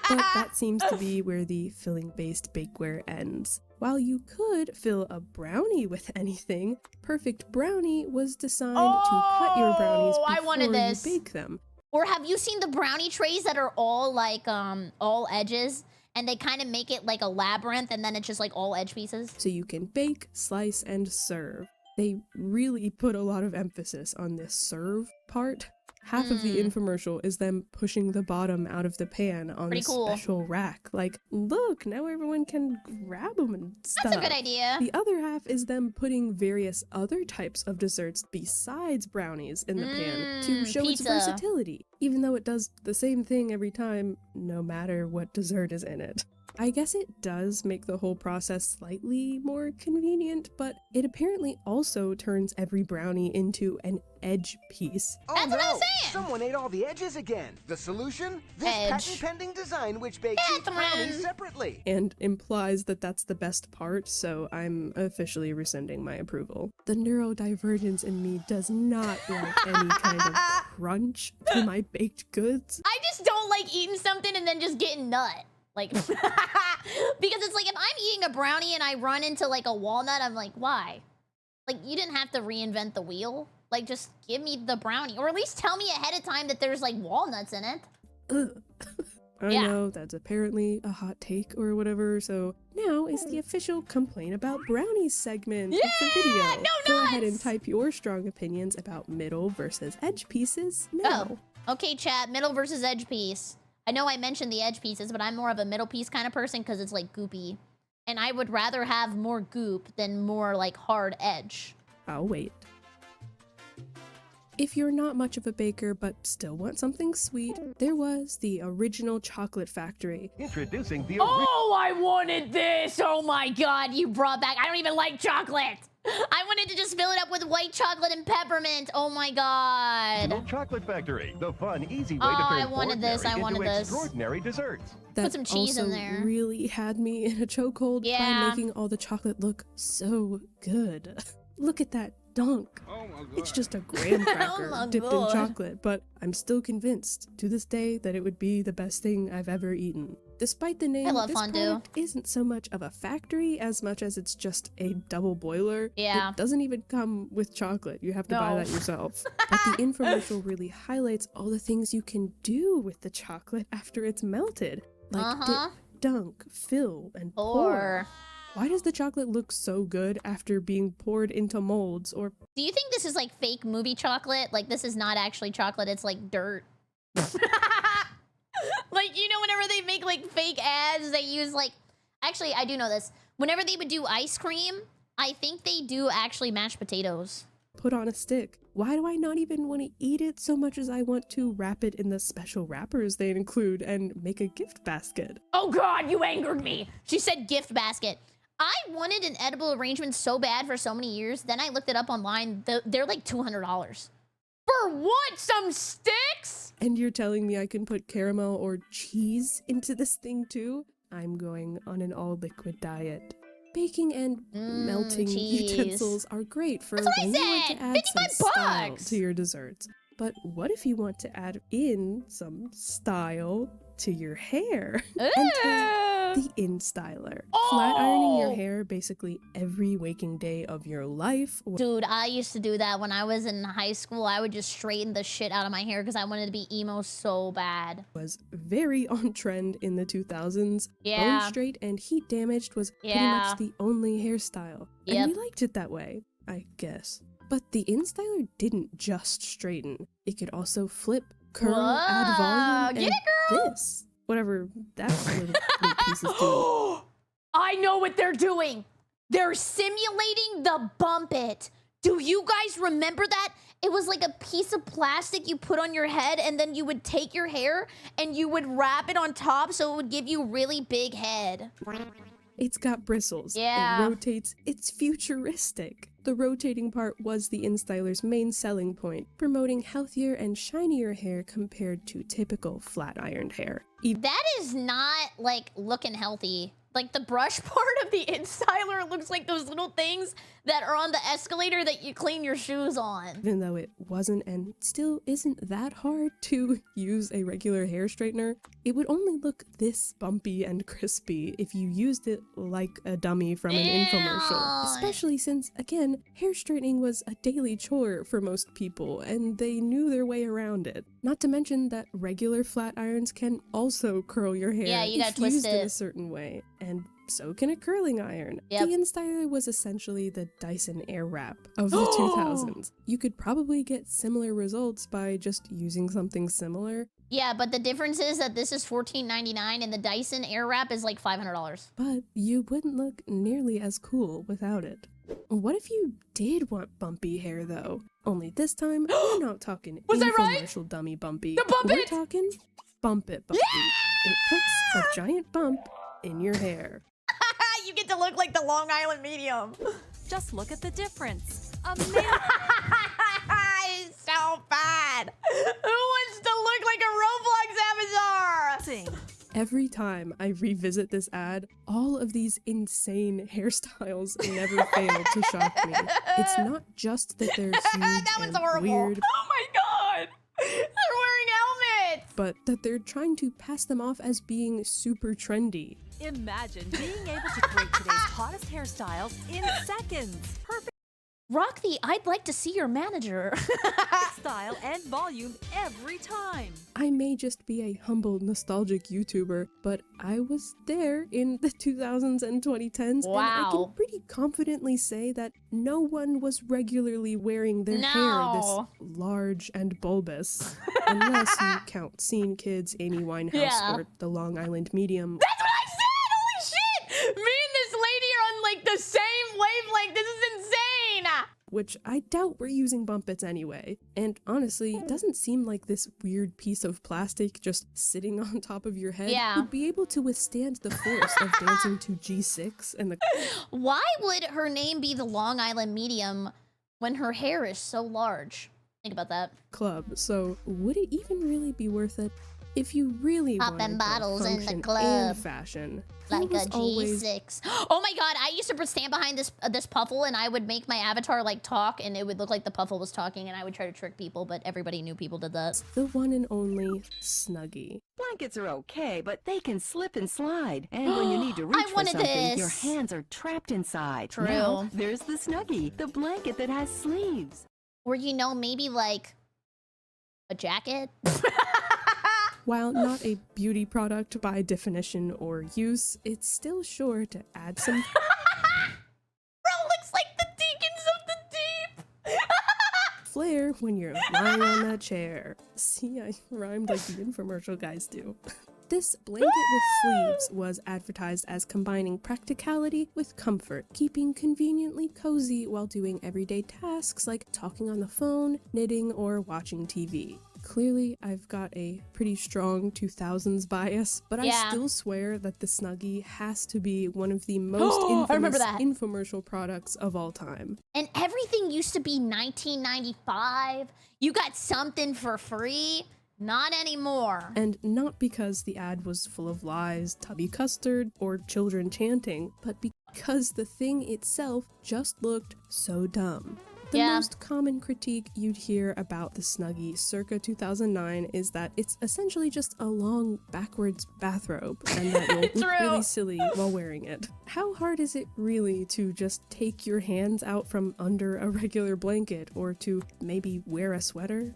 But that seems to be where the filling-based bakeware ends. While you could fill a brownie with anything, Perfect Brownie was designed to cut your brownies before you bake them. Or have you seen the brownie trays that are all like all edges, and they kind of make it like a labyrinth, and then it's just like all edge pieces? So you can bake, slice, and serve. They really put a lot of emphasis on this serve part. Half of the infomercial is them pushing the bottom out of the pan on a special rack. Like, look, now everyone can grab them and stuff. That's a good idea. The other half is them putting various other types of desserts besides brownies in the pan to show its versatility, even though it does the same thing every time, no matter what dessert is in it. I guess it does make the whole process slightly more convenient, but it apparently also turns every brownie into an edge piece. Oh no! Someone ate all the edges again. The solution? This patent-pending design which bakes each brownie separately. And implies that that's the best part, so I'm officially rescinding my approval. The neurodivergence in me does not like any kind of crunch to my baked goods. I just don't like eating something and then just getting nut. Like, because it's like if I'm eating a brownie and I run into like a walnut, I'm like, why? Like, you didn't have to reinvent the wheel. Like, just give me the brownie, or at least tell me ahead of time that there's like walnuts in it. I know that's apparently a hot take or whatever, so now is the official complain about brownies segment of the video. Go ahead and type your strong opinions about middle versus edge pieces now. Oh, okay, chat, middle versus edge piece. I know I mentioned the edge pieces, but I'm more of a middle piece kind of person because it's like goopy. And I would rather have more goop than more like hard edge. I'll wait. If you're not much of a baker but still want something sweet, there was the original chocolate factory. Introducing the Oh, I wanted this! Oh my god, you brought back... I don't even like chocolate! I wanted to just fill it up with white chocolate and peppermint. Oh my god. Chocolate Factory, the fun, easy way Oh, to turn I wanted this. I wanted into this. extraordinary desserts. That Put some cheese in also there. really had me in a chokehold by making all the chocolate look so good. Look at that dunk. Oh my god. It's just a graham cracker dipped in chocolate, but I'm still convinced to this day that it would be the best thing I've ever eaten. Despite the name, this product isn't so much of a factory as much as it's just a double boiler. It doesn't even come with chocolate. You have to buy that yourself. But the infomercial really highlights all the things you can do with the chocolate after it's melted. Like dip, dunk, fill, and pour. Why does the chocolate look so good after being poured into molds? Or do you think this is like fake movie chocolate? Like this is not actually chocolate, it's like dirt. Like, you know, whenever they make like fake ads, they use like, actually I do know this. Whenever they would do ice cream, I think they do actually mashed potatoes. Put on a stick. Why do I not even want to eat it so much as I want to wrap it in the special wrappers they include and make a gift basket? Oh god, you angered me. She said gift basket. I wanted an edible arrangement so bad for so many years. Then I looked it up online. They're like $200. For what? Some sticks? And you're telling me I can put caramel or cheese into this thing too? I'm going on an all-liquid diet. Baking and melting cheese. utensils are great for That's what when I you want said! to add some 55 style bucks! to your desserts. But what if you want to add in some style to your hair? Enter the InStyler. Flat ironing your hair basically every waking day of your life. Dude, I used to do that when I was in high school. I would just straighten the shit out of my hair because I wanted to be emo so bad. Was very on trend in the 2000s. Yeah. Bone straight and heat damaged was pretty much the only hairstyle. Yep. And we liked it that way, I guess. But the InStyler didn't just straighten. It could also flip, curl, add volume, Get and it, girl! this. Whatever that little piece is doing. I know what they're doing. They're simulating the bump it. Do you guys remember that? It was like a piece of plastic you put on your head, and then you would take your hair and you would wrap it on top so it would give you really big head. It's got bristles. Yeah. It rotates. It's futuristic. The rotating part was the InStyler's main selling point, promoting healthier and shinier hair compared to typical flat ironed hair. That is not like looking healthy. Like the brush part of the InStyler looks like those little things that are on the escalator that you clean your shoes on. Even though it wasn't and still isn't that hard to use a regular hair straightener, it would only look this bumpy and crispy if you used it like a dummy from an infomercial. Especially since, again, hair straightening was a daily chore for most people and they knew their way around it. Not to mention that regular flat irons can also curl your hair if used in a certain way. And so can a curling iron. Yep. The InStyler was essentially the Dyson Airwrap of the 2000s. You could probably get similar results by just using something similar. Yeah, but the difference is that this is $14.99 and the Dyson Airwrap is like $500. But you wouldn't look nearly as cool without it. What if you did want bumpy hair though? Only this time, we're not talking infomercial dummy bumpy. We're talking bump it bumpy. It puts a giant bump in your hair. You get to look like the Long Island medium. Just look at the difference. It's so bad. Who wants to look like a Roblox avatar? Every time I revisit this ad, all of these insane hairstyles never fail to shock me. It's not just that they're huge and weird. Oh my god! They're wearing helmets! But that they're trying to pass them off as being super trendy. Imagine being able to create today's hottest hairstyles in seconds. Perfect Rockthie, I'd like to see your manager. style and volume every time. I may just be a humble, nostalgic YouTuber, but I was there in the 2000s and 2010s, and I can pretty confidently say that no one was regularly wearing their hair this large and bulbous, unless you count Scene Kids, Amy Winehouse, or the Long Island medium. That's what I said! Holy shit! Me and this lady are on like the same wavelength. This is insane! Which I doubt we're using bump its anyway. And honestly, it doesn't seem like this weird piece of plastic just sitting on top of your head would be able to withstand the force of dancing to G6 and the... Why would her name be the Long Island medium when her hair is so large? Think about that. Club. So would it even really be worth it? If you really Popping bottles in the club and fashion, like a G6. Oh my god, I used to stand behind this puffle and I would make my avatar like talk and it would look like the puffle was talking and I would try to trick people, but everybody knew people did that. The one and only Snuggie. Blankets are okay, but they can slip and slide. And when you need to reach for something, your hands are trapped inside. True. Now, there's the Snuggie, the blanket that has sleeves. Or you know, maybe like a jacket? While not a beauty product by definition or use, it's still sure to add some... Bro looks like the Deacons of the Deep! flair when you're lying on that chair. See, I rhymed like the infomercial guys do. This blanket with sleeves was advertised as combining practicality with comfort, keeping conveniently cozy while doing everyday tasks like talking on the phone, knitting, or watching TV. Clearly, I've got a pretty strong 2000s bias, but I still swear that the Snuggie has to be one of the most infamous infomercial products of all time. And everything used to be $19.95. You got something for free. Not anymore. And not because the ad was full of lies, tubby custard, or children chanting, but because the thing itself just looked so dumb. The most common critique you'd hear about the Snuggie circa 2009 is that it's essentially just a long backwards bathrobe and that you'll look really silly while wearing it. How hard is it really to just take your hands out from under a regular blanket or to maybe wear a sweater?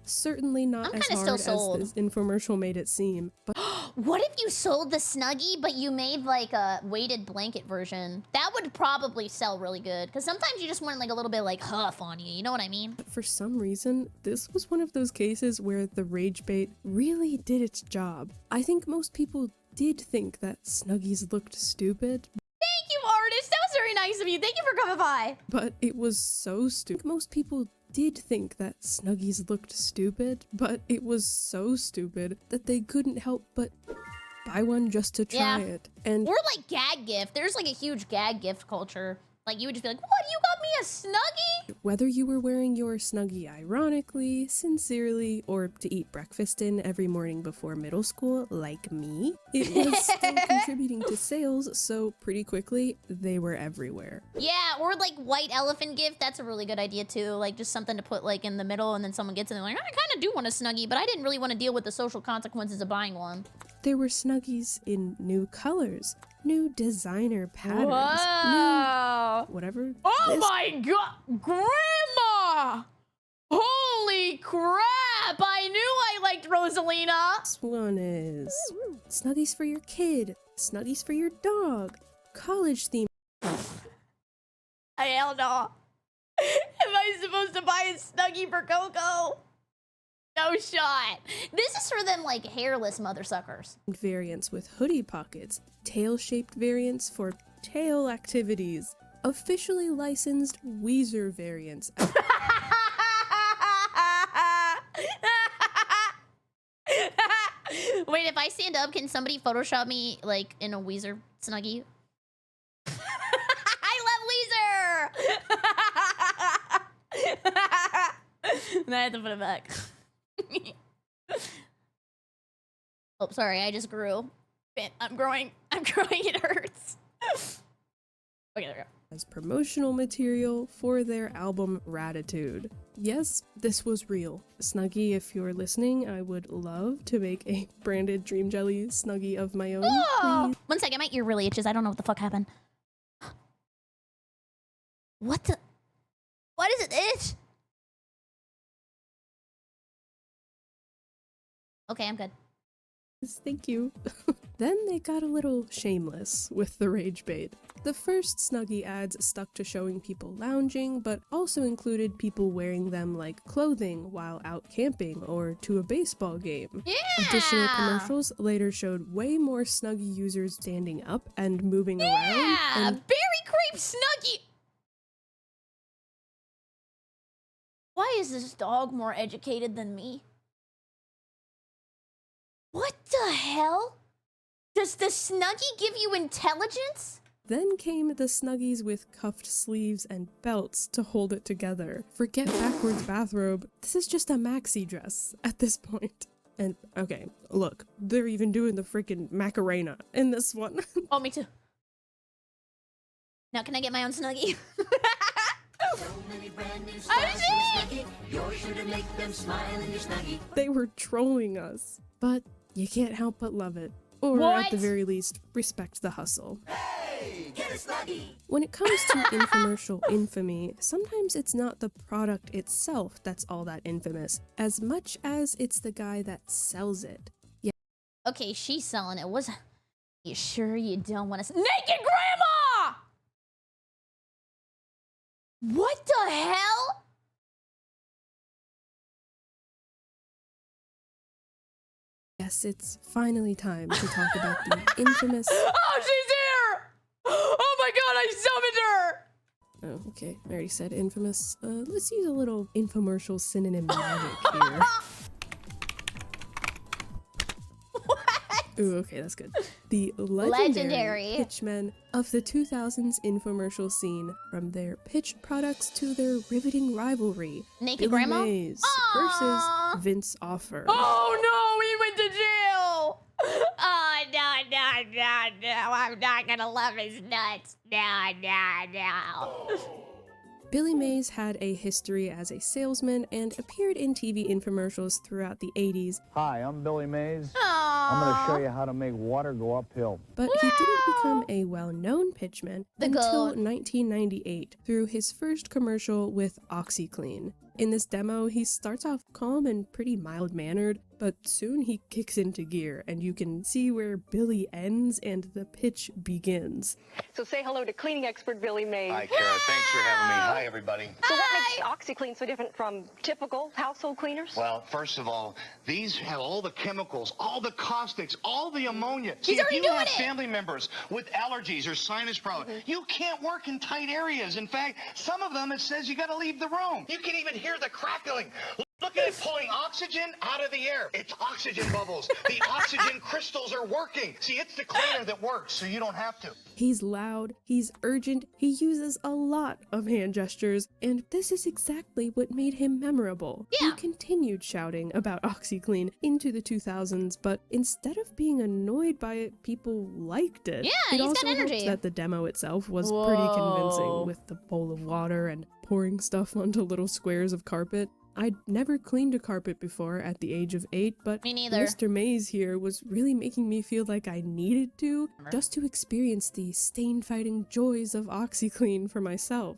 Certainly not as hard as this infomercial made it seem. But what if you sold the Snuggie, but you made like a weighted blanket version? That would probably sell really good. Because sometimes you just want like a little bit like huff on you. You know what I mean? For some reason, this was one of those cases where the rage bait really did its job. I think most people did think that Snuggies looked stupid. Thank you, artist. That was very nice of you. Thank you for coming by. But it was so stupid. Most people did think that Snuggies looked stupid, but it was so stupid that they couldn't help but buy one just to try it. And or like gag gift. There's like a huge gag gift culture. Like you would just be like, what, you got me a Snuggie? Whether you were wearing your Snuggie ironically, sincerely, or to eat breakfast in every morning before middle school, like me, it was still contributing to sales, so pretty quickly, they were everywhere. Yeah, or like white elephant gift, that's a really good idea too. Like just something to put like in the middle and then someone gets it and they're like, I kind of do want a Snuggie, but I didn't really want to deal with the social consequences of buying one. There were Snuggies in new colors, new designer patterns, new whatever. Oh my god, Grandma! Holy crap! I knew I liked Rosalina. This one is Snuggies for your kid, Snuggies for your dog, college theme. Hell no. Am I supposed to buy a Snuggie for Coco? No shot. This is for them like hairless mother suckers. Variants with hoodie pockets, tail-shaped variants for tail activities, officially licensed Weezer variants. Wait, if I stand up, can somebody Photoshop me like in a Weezer Snuggie? I love Weezer! I have to put it back. Oh, sorry, I just grew. I'm growing, it hurts. Okay, there we go. As promotional material for their album Ratitude. Yes, this was real. Snuggie, if you're listening, I would love to make a branded Dream Jelly Snuggie of my own. Oh! One second, my ear really itches. I don't know what the fuck happened. What the? Why does it itch? Okay, I'm good. Thank you. Then they got a little shameless with the rage bait. The first Snuggie ads stuck to showing people lounging, but also included people wearing them like clothing while out camping or to a baseball game. Yeah! Additional commercials later showed way more Snuggie users standing up and moving around. Yeah! BerryCrepe Snuggie! Why is this dog more educated than me? What the hell? Does the Snuggie give you intelligence? Then came the Snuggies with cuffed sleeves and belts to hold it together. Forget backwards bathrobe, this is just a maxi dress at this point. And okay, look, they're even doing the freaking Macarena in this one. Oh, me too. Now can I get my own Snuggie? They were trolling us, but you can't help but love it. Or at the very least, respect the hustle. Hey, get a Snuggie! When it comes to infomercial infamy, sometimes it's not the product itself that's all that infamous, as much as it's the guy that sells it. Yeah. Okay, she's selling it. You sure you don't want to... Naked Grandma! What the hell? Yes, it's finally time to talk about the infamous... Oh, she's here! Oh my god, I summoned her! Oh, okay. I already said infamous. Let's use a little infomercial synonym magic here. What? Ooh, okay, that's good. The legendary pitchmen of the 2000s infomercial scene, from their pitch products to their riveting rivalry. Naked Billy Grandma? Mays versus Vince Offer. Oh no, he went to jail! Oh, no, I'm not gonna love his nuts. No. Billy Mays had a history as a salesman and appeared in TV infomercials throughout the 80s. Hi, I'm Billy Mays. I'm going to show you how to make water go uphill. But he didn't become a well-known pitchman until 1998 through his first commercial with OxyClean. In this demo, he starts off calm and pretty mild-mannered, but soon he kicks into gear, and you can see where Billy ends and the pitch begins. So say hello to cleaning expert Billy Mays. Hi, Kara. Thanks for having me. Hi, everybody. So what makes OxyClean so different from typical household cleaners? Well, first of all, these have all the chemicals, all the caustics, all the ammonia. He's already if you doing have it. family members with allergies or sinus problems, you can't work in tight areas. In fact, some of them, it says you got to leave the room. You can even hear the crackling. Look at it pulling oxygen out of the air. It's oxygen bubbles. The oxygen crystals are working. See, it's the cleaner that works, so you don't have to. He's loud, he's urgent, he uses a lot of hand gestures, and this is exactly what made him memorable. Yeah. He continued shouting about OxyClean into the 2000s, but instead of being annoyed by it, people liked it. Yeah, it he's also got helped energy. that the demo itself was pretty convincing, with the bowl of water and pouring stuff onto little squares of carpet. I'd never cleaned a carpet before at the age of 8, but Me neither. Mr. Mays here was really making me feel like I needed to, just to experience the stain-fighting joys of OxyClean for myself.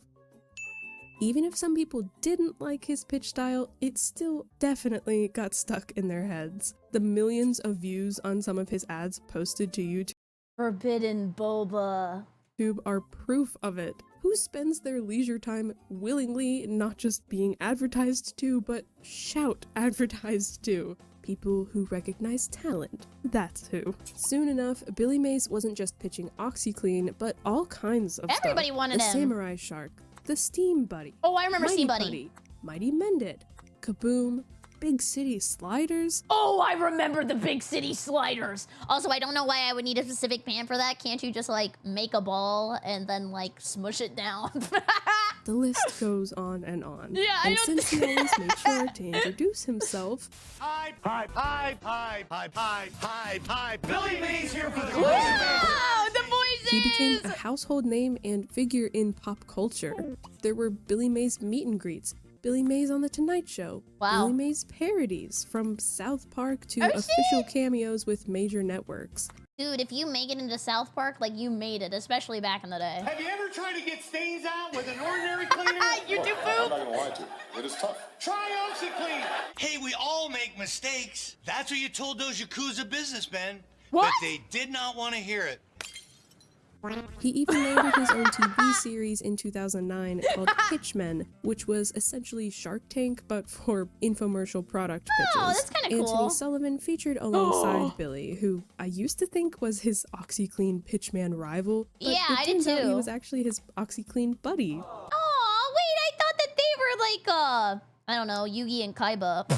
Even if some people didn't like his pitch style, it still definitely got stuck in their heads. The millions of views on some of his ads posted to YouTube Forbidden boba. are proof of it. Who spends their leisure time willingly not just being advertised to, but shout advertised to? People who recognize talent. That's who. Soon enough, Billy Mays wasn't just pitching OxyClean, but all kinds of Everybody stuff. wanted the him. Samurai Shark, the Steam Buddy. Oh, I remember Mighty Steam Buddy. Mighty Mended, Kaboom, Big City Sliders. Oh, I remember the Big City Sliders. Also, I don't know why I would need a specific pan for that. Can't you just like make a ball and then like smush it down? The list goes on and on. Yeah, I and don't since he always made sure to introduce himself, Hi, Billy Mays here for the Wow, the voices! he became a household name and figure in pop culture. There were Billy Mays meet and greets, Billy Mays on The Tonight Show, Wow. Billy Mays parodies, from South Park to Oh, official cameos with major networks. Dude, if you make it into South Park, like you made it, especially back in the day. Have you ever tried to get stains out with an ordinary cleaner? You do I'm not gonna lie to you. It is tough. Try OxyClean. Hey, we all make mistakes. That's what you told those Yakuza businessmen. What? But they did not want to hear it. He even landed his own TV series in 2009 called Pitchmen, which was essentially Shark Tank, but for infomercial product pitches. Oh, that's kinda cool. Anthony Sullivan featured alongside Billy, who I used to think was his OxyClean pitchman rival, but Yeah, it I did turns out he too. was actually his OxyClean buddy. Oh, wait, I thought that they were like, I don't know, Yugi and Kaiba.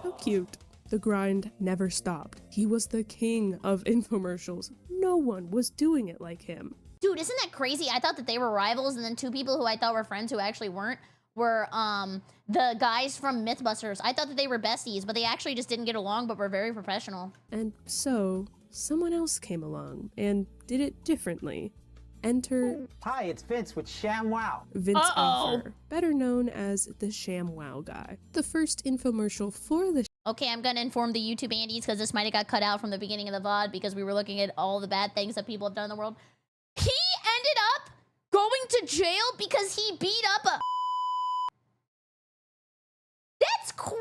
How cute. The grind never stopped. He was the king of infomercials. No one was doing it like him. Dude, isn't that crazy? I thought that they were rivals, and then two people who I thought were friends who actually weren't were the guys from Mythbusters. I thought that they were besties, but they actually just didn't get along, but were very professional. And so, someone else came along and did it differently. Enter... Hi, it's Vince with ShamWow. Vince Offer, better known as the ShamWow guy. The first infomercial for the... Okay, I'm gonna inform the YouTube Andes because this might have got cut out from the beginning of the VOD because we were looking at all the bad things that people have done in the world. He ended up going to jail because he beat up a... That's crazy!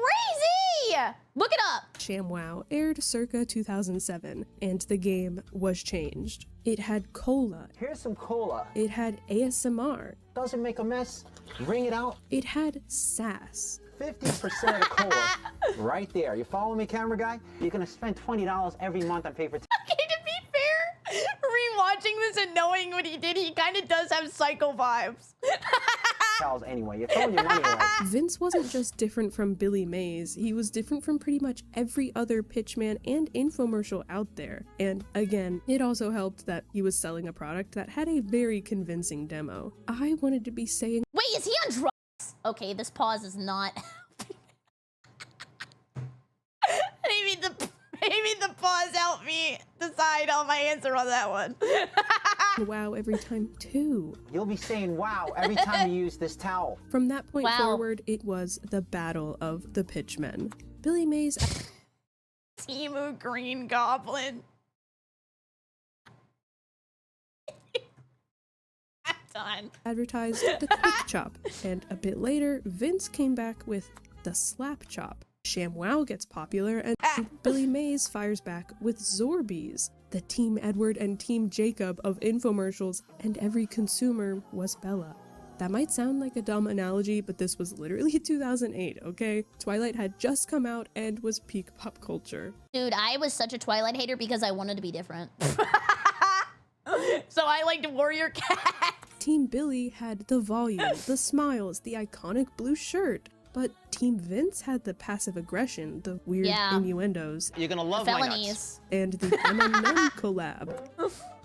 Look it up. ShamWow aired circa 2007, and the game was changed. It had cola. Here's some cola. It had ASMR. Doesn't make a mess. Wring it out. It had sass. 50% of the cola right there. You follow me, camera guy? You're gonna spend $20 every month on paper. Okay, to be fair, rewatching this and knowing what he did, he kind of does have psycho vibes. towels anyway. You're throwing your money away. Vince wasn't just different from Billy Mays, he was different from pretty much every other pitchman and infomercial out there. And again, it also helped that he was selling a product that had a very convincing demo. I wanted to be saying, wait, is he on drugs? Okay, this pause is not. Maybe the pause helped me decide on my answer on that one. wow every time too. You'll be saying wow every time you use this towel. From that point forward, it was the battle of the pitchmen. Billy Mays... Timu Green Goblin. I'm done. Advertised the Quick Chop, and a bit later, Vince came back with the Slap Chop. ShamWow gets popular, and Billy Mays fires back with Zorbies. The Team Edward and Team Jacob of infomercials, and every consumer was Bella. That might sound like a dumb analogy, but this was literally 2008, okay? Twilight had just come out and was peak pop culture. Dude, I was such a Twilight hater because I wanted to be different. So I liked Warrior Cat. Team Billy had the volume, the smiles, the iconic blue shirt. But Team Vince had the passive aggression, the weird innuendos. You're gonna love my nuts. And the M&M collab.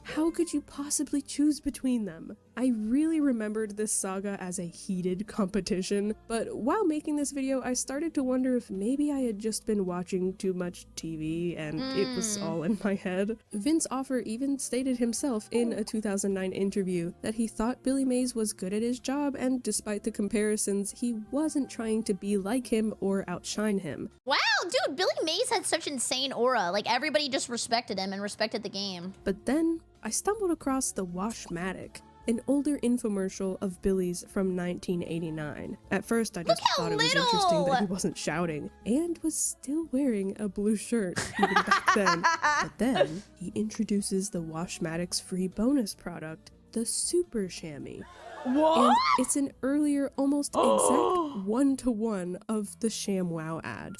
How could you possibly choose between them? I really remembered this saga as a heated competition, but while making this video, I started to wonder if maybe I had just been watching too much TV and it was all in my head. Vince Offer even stated himself in a 2009 interview that he thought Billy Mays was good at his job, and despite the comparisons, he wasn't trying to be like him or outshine him. Wow, dude, Billy Mays had such insane aura. Like, everybody just respected him and respected the game. But then I stumbled across the Washmatic, an older infomercial of Billy's from 1989. At first, I just thought it was interesting that he wasn't shouting and was still wearing a blue shirt even back then. But then he introduces the Washmatic's free bonus product, the Super Chamois. What? And it's an earlier, almost exact one-to-one of the ShamWow ad.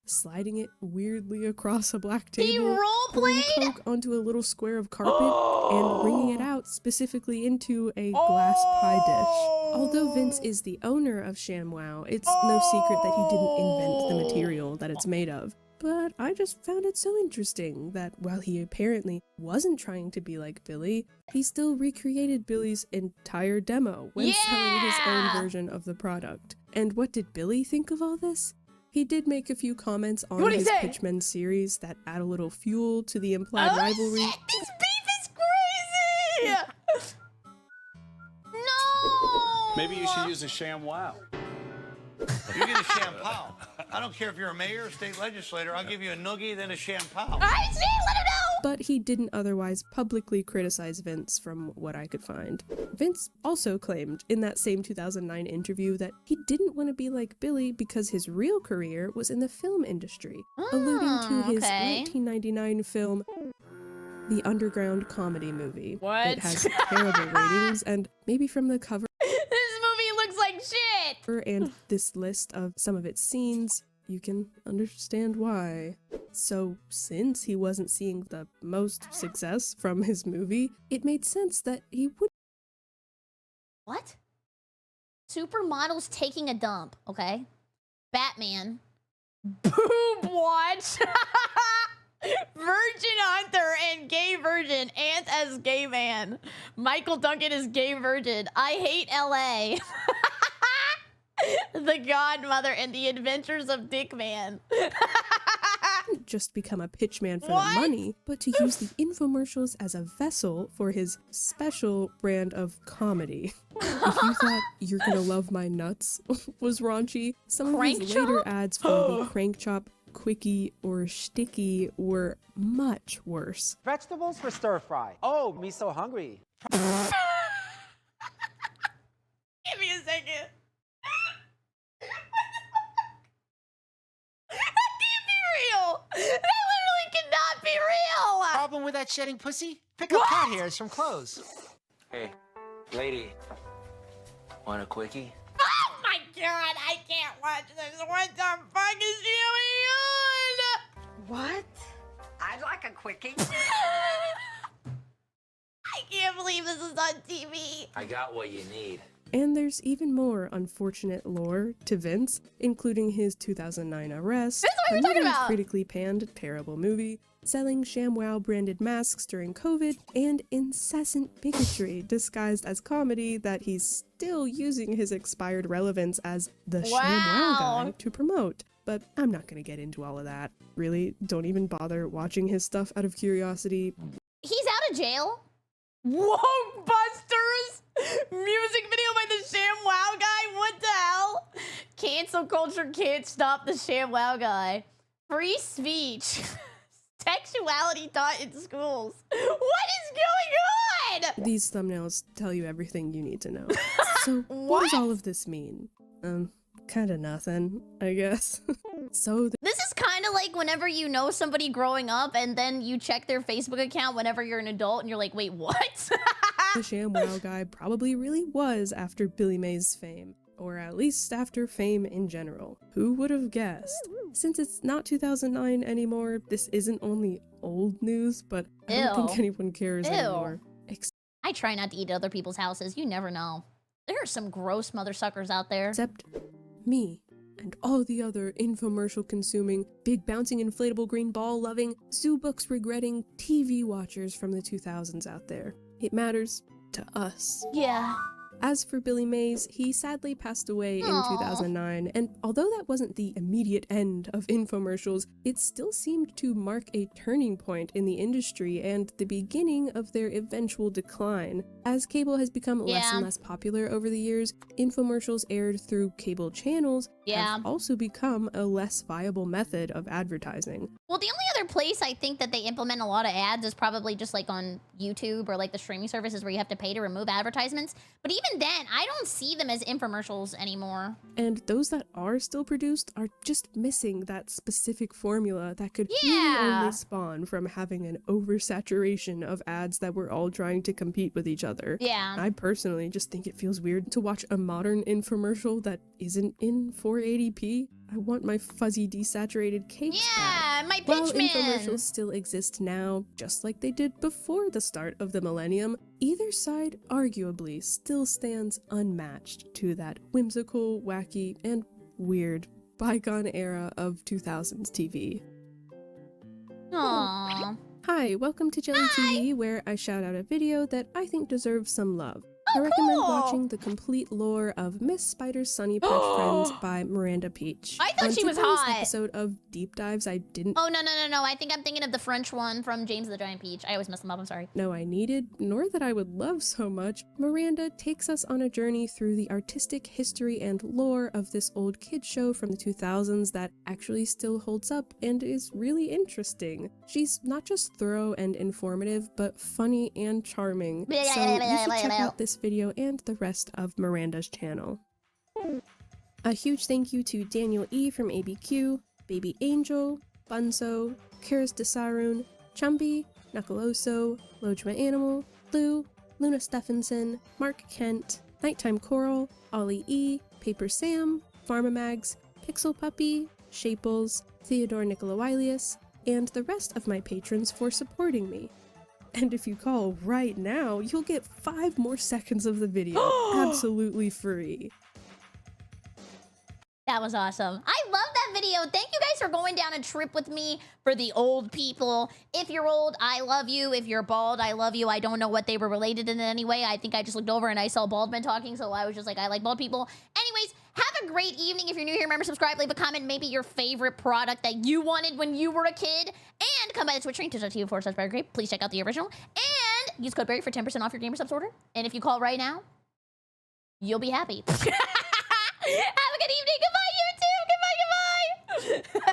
Sliding it weirdly across a black table, pouring Coke onto a little square of carpet, and wringing it out specifically into a glass pie dish. Although Vince is the owner of ShamWow, it's no secret that he didn't invent the material that it's made of. But I just found it so interesting that while he apparently wasn't trying to be like Billy, he still recreated Billy's entire demo when selling his own version of the product. And what did Billy think of all this? He did make a few comments on his Pitchmen series that add a little fuel to the implied rivalry. Shit, this beef is crazy! No! Maybe you should use a ShamWow. You get a shampoo. I don't care if you're a mayor or state legislator. I'll give you a noogie, then a shampoo. I see, let him know! But he didn't otherwise publicly criticize Vince from what I could find. Vince also claimed in that same 2009 interview that he didn't want to be like Billy because his real career was in the film industry, alluding to his 1999 film, The Underground Comedy Movie. What? It has terrible ratings, and maybe from the cover This movie looks like shit! and this list of some of its scenes, you can understand why. So, since he wasn't seeing the most success from his movie, it made sense that he would. What? Supermodels taking a dump, okay? Batman. Boob watch. Virgin Hunter and Gay Virgin. Ant as Gay Man. Michael Duncan is Gay Virgin. I Hate LA. The Godmother and the Adventures of Dick Man. Didn't just become a pitchman for the money, but to use the infomercials as a vessel for his special brand of comedy. If you thought You're Gonna Love My Nuts was raunchy, some of his later ads for the Crank Chop, Quickie, or Sticky were much worse. Vegetables for stir fry. Oh, me so hungry. Give me a second. That can't be real. That literally cannot be real. Problem with that shedding pussy? Pick up cat hairs from clothes. Hey, lady, want a quickie? Oh my god, I can't watch this. What the fuck is going on? What? I'd like a quickie. I can't believe this is on TV. I got what you need. And there's even more unfortunate lore to Vince, including his 2009 arrest, another critically panned terrible movie, selling ShamWow branded masks during COVID, and incessant bigotry disguised as comedy that he's still using his expired relevance as the ShamWow guy to promote. But I'm not gonna get into all of that. Really, don't even bother watching his stuff out of curiosity. He's out of jail? Whoa, Busters! Music video by the ShamWow guy? What the hell? Cancel culture can't stop the ShamWow guy. Free speech. Sexuality taught in schools. What is going on? These thumbnails tell you everything you need to know. So what does all of this mean? Kinda nothing, I guess. This is kind of like whenever you know somebody growing up and then you check their Facebook account whenever you're an adult and you're like, wait, what? The ShamWow guy probably really was after Billy Mays' fame, or at least after fame in general. Who would have guessed? Since it's not 2009 anymore, this isn't only old news, but I don't think anyone cares anymore. I try not to eat at other people's houses. You never know. There are some gross mother suckers out there. Except me and all the other infomercial consuming, big bouncing inflatable green ball loving, zoo books regretting TV watchers from the 2000s out there. It matters to us. Yeah. As for Billy Mays, he sadly passed away in 2009, and although that wasn't the immediate end of infomercials, it still seemed to mark a turning point in the industry and the beginning of their eventual decline. As cable has become less and less popular over the years, infomercials aired through cable channels have also become a less viable method of advertising. Well, the only other place I think that they implement a lot of ads is probably just like on YouTube or like the streaming services where you have to pay to remove advertisements. But even then, I don't see them as infomercials anymore. And those that are still produced are just missing that specific formula that could really only spawn from having an oversaturation of ads that were all trying to compete with each other. Yeah. I personally just think it feels weird to watch a modern infomercial that isn't in 480p. I want my fuzzy desaturated cakes back. My While pitchmen! infomercials still exist now, just like they did before the start of the millennium, either side arguably still stands unmatched to that whimsical, wacky, and weird bygone era of 2000s TV. Aww. Hi, welcome to Jelly TV, where I shout out a video that I think deserves some love. I recommend watching the complete lore of Miss Spider's Sunny Patch Friends by Miranda Peach. I thought she was hot. Episode of Deep Dives I didn't... Oh, no. I think I'm thinking of the French one from James the Giant Peach. I always mess them up, I'm sorry. No, I needed, nor that I would love so much. Miranda takes us on a journey through the artistic history and lore of this old kid show from the 2000s that actually still holds up and is really interesting. She's not just thorough and informative, but funny and charming. So you should check out this video and the rest of Miranda's channel. A huge thank you to Daniel E. from ABQ, Baby Angel, Bunso, Karis Desarun, Chumby, Knuckleoso, Lojima Animal, Lou, Luna Stephenson, Mark Kent, Nighttime Coral, Ollie E, Paper Sam, Pharmamags, Pixel Puppy, Shaples, Theodore Nicolailius, and the rest of my patrons for supporting me. And if you call right now, you'll get 5 more seconds of the video, absolutely free. That was awesome. I love that video. Thank you guys for going down a trip with me for the old people. If you're old, I love you. If you're bald, I love you. I don't know what they were related in any way. I think I just looked over and I saw bald men talking, so I was just like, I like bald people. Anyways, have a great evening. If you're new here, remember, subscribe, leave a comment, maybe your favorite product that you wanted when you were a kid. And come by the Twitch stream, twitch.tv/BerryCrepe. Please check out the original. And use code Berry for 10% off your Gamer Subs order. And if you call right now, you'll be happy. Have a good evening. Goodbye, YouTube. Goodbye.